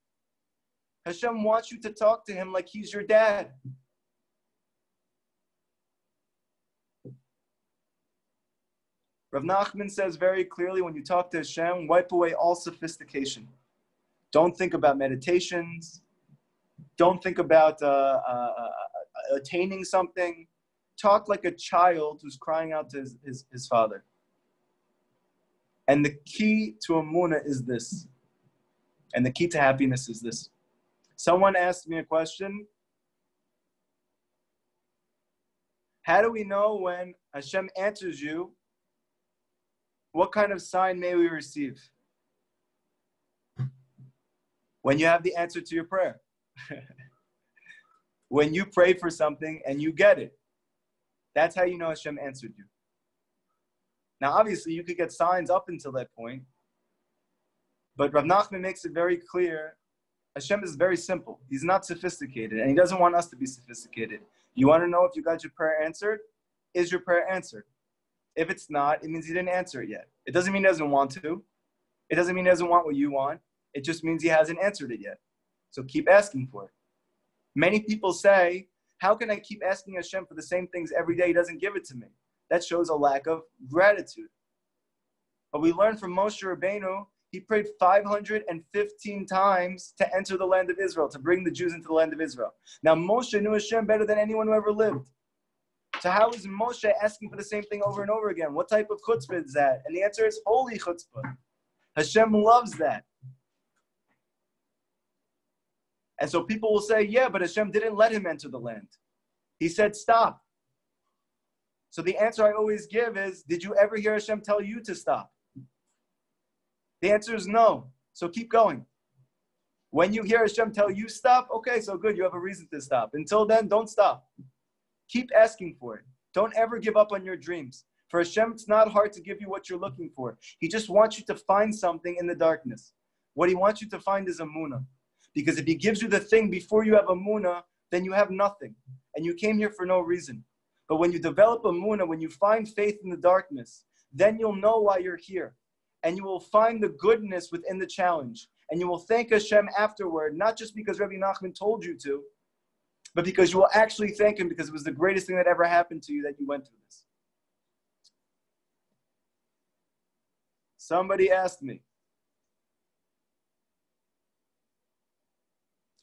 Hashem wants you to talk to Him like He's your dad. Rav Nachman says very clearly, when you talk to Hashem, wipe away all sophistication. Don't think about meditations. Don't think about attaining something. Talk like a child who's crying out to his father. And the key to Emunah is this. And the key to happiness is this. Someone asked me a question. How do we know when Hashem answers you? What kind of sign may we receive? When you have the answer to your prayer. When you pray for something and you get it. That's how you know Hashem answered you. Now, obviously, you could get signs up until that point. But Rav Nachman makes it very clear. Hashem is very simple. He's not sophisticated, and he doesn't want us to be sophisticated. You want to know if you got your prayer answered? Is your prayer answered? If it's not, it means he didn't answer it yet. It doesn't mean he doesn't want to. It doesn't mean he doesn't want what you want. It just means he hasn't answered it yet. So keep asking for it. Many people say, how can I keep asking Hashem for the same things every day? He doesn't give it to me. That shows a lack of gratitude. But we learned from Moshe Rabbeinu, he prayed 515 times to enter the land of Israel, to bring the Jews into the land of Israel. Now, Moshe knew Hashem better than anyone who ever lived. So how is Moshe asking for the same thing over and over again? What type of chutzpah is that? And the answer is holy chutzpah. Hashem loves that. And so people will say, yeah, but Hashem didn't let him enter the land. He said, stop. So the answer I always give is, did you ever hear Hashem tell you to stop? The answer is no. So keep going. When you hear Hashem tell you stop, okay, so good, you have a reason to stop. Until then, don't stop. Keep asking for it. Don't ever give up on your dreams. For Hashem, it's not hard to give you what you're looking for. He just wants you to find something in the darkness. What he wants you to find is Emunah. Because if he gives you the thing before you have Emunah, then you have nothing. And you came here for no reason. But when you develop Emunah, when you find faith in the darkness, then you'll know why you're here. And you will find the goodness within the challenge. And you will thank Hashem afterward, not just because Rabbi Nachman told you to, but because you will actually thank him because it was the greatest thing that ever happened to you that you went through this. Somebody asked me,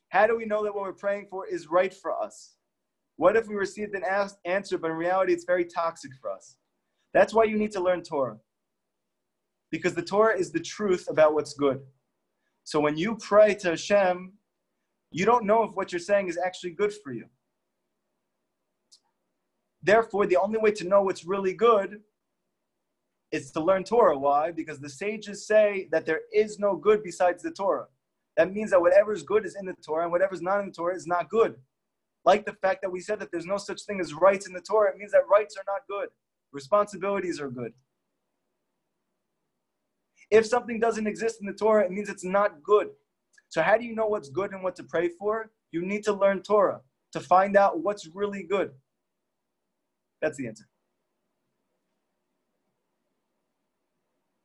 how do we know that what we're praying for is right for us? What if we received an answer, but in reality it's very toxic for us? That's why you need to learn Torah. Because the Torah is the truth about what's good. So when you pray to Hashem, you don't know if what you're saying is actually good for you. Therefore, the only way to know what's really good is to learn Torah. Why? Because the sages say that there is no good besides the Torah. That means that whatever is good is in the Torah, and whatever is not in the Torah is not good. Like the fact that we said that there's no such thing as rights in the Torah, it means that rights are not good. Responsibilities are good. If something doesn't exist in the Torah, it means it's not good. So how do you know what's good and what to pray for? You need to learn Torah to find out what's really good. That's the answer.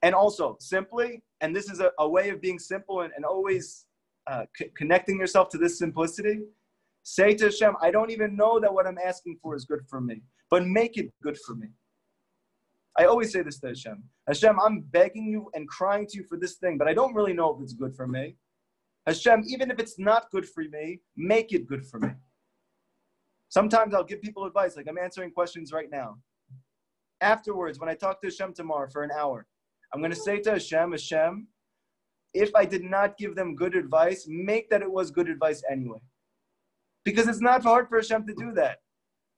And also, simply, and this is a way of being simple and always connecting yourself to this simplicity, say to Hashem, I don't even know that what I'm asking for is good for me, but make it good for me. I always say this to Hashem. Hashem, I'm begging you and crying to you for this thing, but I don't really know if it's good for me. Hashem, even if it's not good for me, make it good for me. Sometimes I'll give people advice, like I'm answering questions right now. Afterwards, when I talk to Hashem tomorrow for an hour, I'm going to say to Hashem, Hashem, if I did not give them good advice, make that it was good advice anyway. Because it's not hard for Hashem to do that.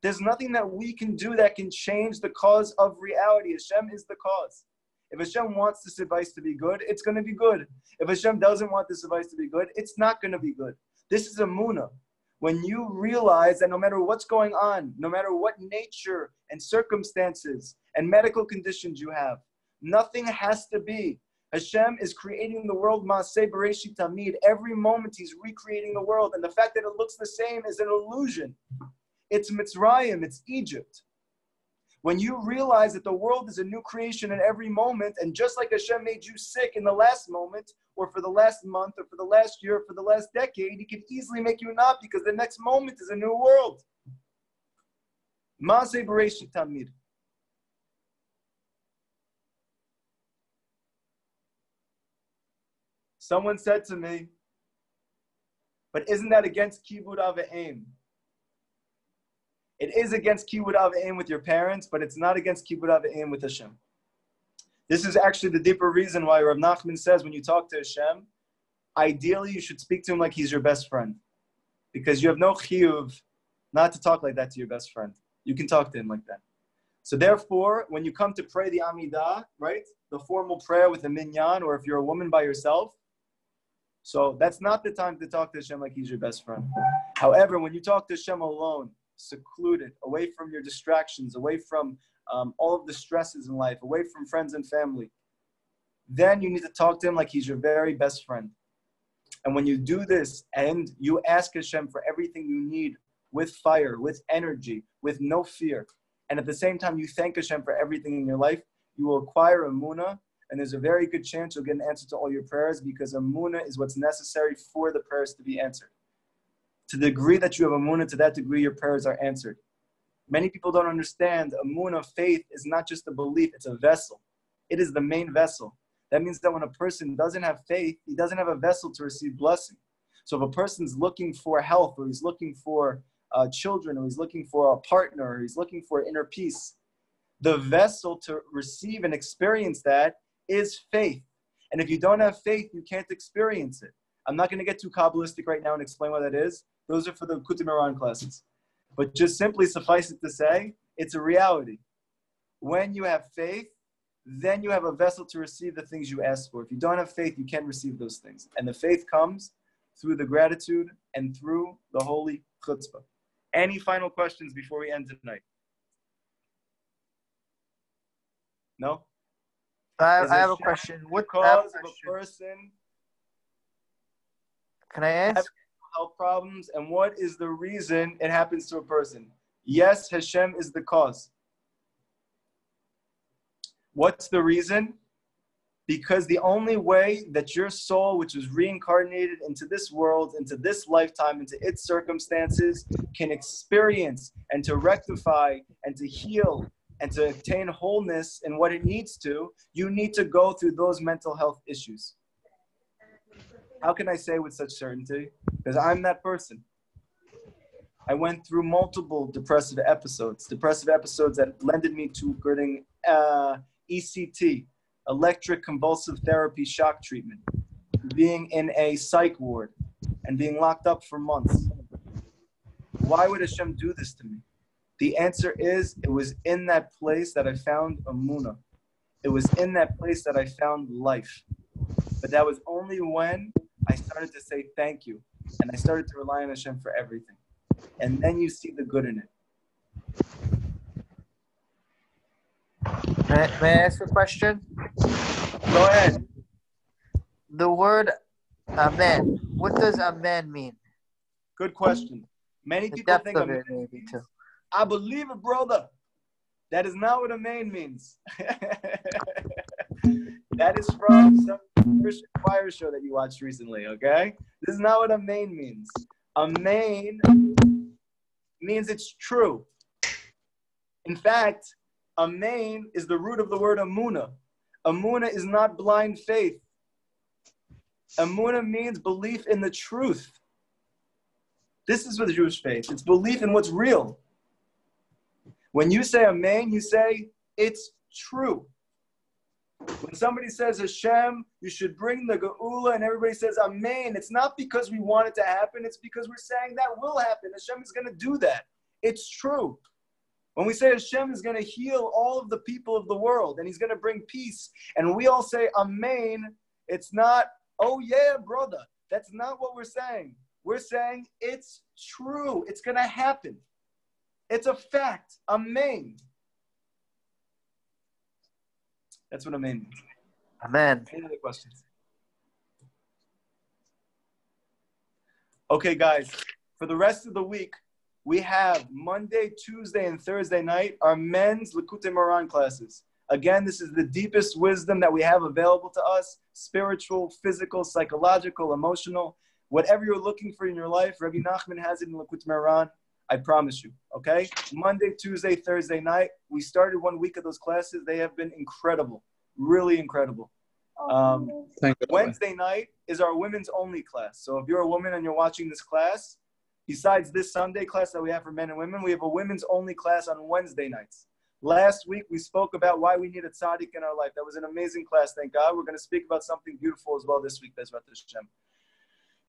There's nothing that we can do that can change the cause of reality. Hashem is the cause. If Hashem wants this advice to be good, it's going to be good. If Hashem doesn't want this advice to be good, it's not going to be good. This is Emunah. When you realize that no matter what's going on, no matter what nature and circumstances and medical conditions you have, nothing has to be. Hashem is creating the world, Maaseh Bereshit Tamid. Every moment he's recreating the world. And the fact that it looks the same is an illusion. It's Mitzrayim, it's Egypt. When you realize that the world is a new creation in every moment, and just like Hashem made you sick in the last moment, or for the last month, or for the last year, or for the last decade, he can easily make you not, because the next moment is a new world. Maaseh Bereshit Tamid. Someone said to me, but isn't that against Kibud Av V'Eim? It is against Kibud Av V'Eim with your parents, but it's not against Kibud Av V'Eim with Hashem. This is actually the deeper reason why Rav Nachman says when you talk to Hashem, ideally you should speak to him like he's your best friend. Because you have no chiyuv not to talk like that to your best friend. You can talk to him like that. So therefore, when you come to pray the Amidah, right, the formal prayer with a minyan, or if you're a woman by yourself, So that's not the time to talk to Hashem like he's your best friend. However, when you talk to Hashem alone, secluded, away from your distractions, away from all of the stresses in life, away from friends and family, then you need to talk to him like he's your very best friend. And when you do this and you ask Hashem for everything you need with fire, with energy, with no fear, and at the same time you thank Hashem for everything in your life, you will acquire Emunah, and there's a very good chance you'll get an answer to all your prayers, because Emunah is what's necessary for the prayers to be answered. To the degree that you have Emunah, to that degree your prayers are answered. Many people don't understand Emunah, faith, is not just a belief, it's a vessel. It is the main vessel. That means that when a person doesn't have faith, he doesn't have a vessel to receive blessing. So if a person's looking for health, or he's looking for children, or he's looking for a partner, or he's looking for inner peace, the vessel to receive and experience that is faith. And if you don't have faith, you can't experience it. I'm not going to get too Kabbalistic right now and explain what that is. Those are for the Likutei Moharan classes. But just simply suffice it to say, it's a reality. When you have faith, then you have a vessel to receive the things you ask for. If you don't have faith, you can't receive those things. And the faith comes through the gratitude and through the holy chutzpah. Any final questions before we end tonight? No? I have a question. What cause of a person can I ask? Health problems, and what is the reason it happens to a person? Yes, Hashem is the cause. What's the reason? Because the only way that your soul, which was reincarnated into this world, into this lifetime, into its circumstances, can experience and to rectify and to heal and to attain wholeness in what it needs to, you need to go through those mental health issues. How can I say with such certainty? Because I'm that person. I went through multiple depressive episodes that lended me to getting ECT, electric convulsive therapy shock treatment, being in a psych ward, and being locked up for months. Why would Hashem do this to me? The answer is, it was in that place that I found Emunah. It was in that place that I found life. But that was only when I started to say thank you, and I started to rely on Hashem for everything. And then you see the good in it. May I ask a question? Go ahead. The word Amen. What does Amen mean? Good question. Many people think Amen means, I believe it, brother. That is not what Amen means. That is from some Christian choir show that you watched recently, okay? This is not what Amen means. Amen means it's true. In fact, Amen is the root of the word Emunah. Emunah is not blind faith. Emunah means belief in the truth. This is for the Jewish faith. It's belief in what's real. When you say Amen, you say it's true. When somebody says Hashem, you should bring the Geula, and everybody says Amen, it's not because we want it to happen, it's because we're saying that will happen. Hashem is going to do that. It's true. When we say Hashem is going to heal all of the people of the world, and he's going to bring peace, and we all say Amen, it's not, oh yeah, brother. That's not what we're saying. We're saying it's true. It's going to happen. It's a fact. Amen. That's what Amen means. Amen. Any other questions? Okay, guys. For the rest of the week, we have Monday, Tuesday, and Thursday night our men's Likutei Moharan classes. Again, this is the deepest wisdom that we have available to us. Spiritual, physical, psychological, emotional. Whatever you're looking for in your life, Rabbi Nachman has it in Likutei Moharan. I promise you, okay? Monday, Tuesday, Thursday night. We started 1 week of those classes. They have been incredible, really incredible. Wednesday night is our women's only class. So if you're a woman and you're watching this class, besides this Sunday class that we have for men and women, we have a women's only class on Wednesday nights. Last week, we spoke about why we need a tzaddik in our life. That was an amazing class, thank God. We're going to speak about something beautiful as well this week, Bezrat Hashem.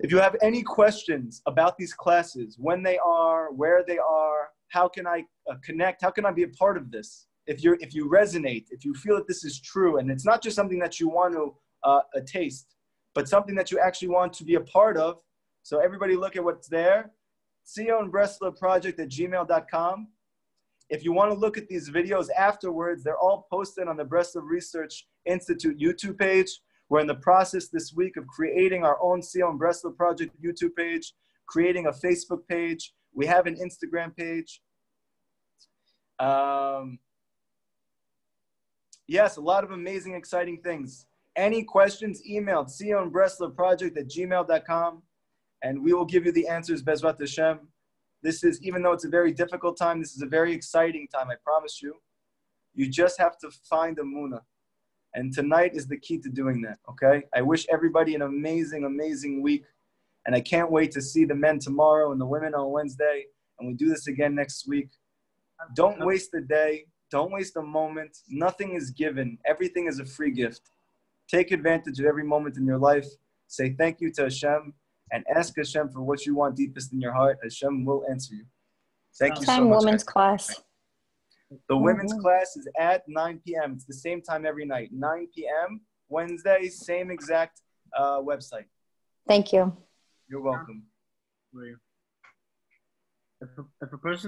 If you have any questions about these classes, when they are, where they are, how can I connect, how can I be a part of this? If you resonate, if you feel that this is true, and it's not just something that you want to taste, but something that you actually want to be a part of. So everybody look at what's there. sionbreslov@gmail.com. If you want to look at these videos afterwards, they're all posted on the Breslov Research Institute YouTube page. We're in the process this week of creating our own Sion Breslov Project YouTube page, creating a Facebook page. We have an Instagram page. Yes, a lot of amazing, exciting things. Any questions, email sionbreslovproject@gmail.com, and we will give you the answers, Bezrat Hashem. This is, even though it's a very difficult time, this is a very exciting time, I promise you. You just have to find Emunah. And tonight is the key to doing that, okay? I wish everybody an amazing, amazing week. And I can't wait to see the men tomorrow and the women on Wednesday. And we do this again next week. Don't waste a day. Don't waste a moment. Nothing is given. Everything is a free gift. Take advantage of every moment in your life. Say thank you to Hashem and ask Hashem for what you want deepest in your heart. Hashem will answer you. Thank you so much. Women's class. The women's class is at 9 p.m. It's the same time every night. 9 p.m. Wednesday, same exact website. Thank you. You're welcome. If a person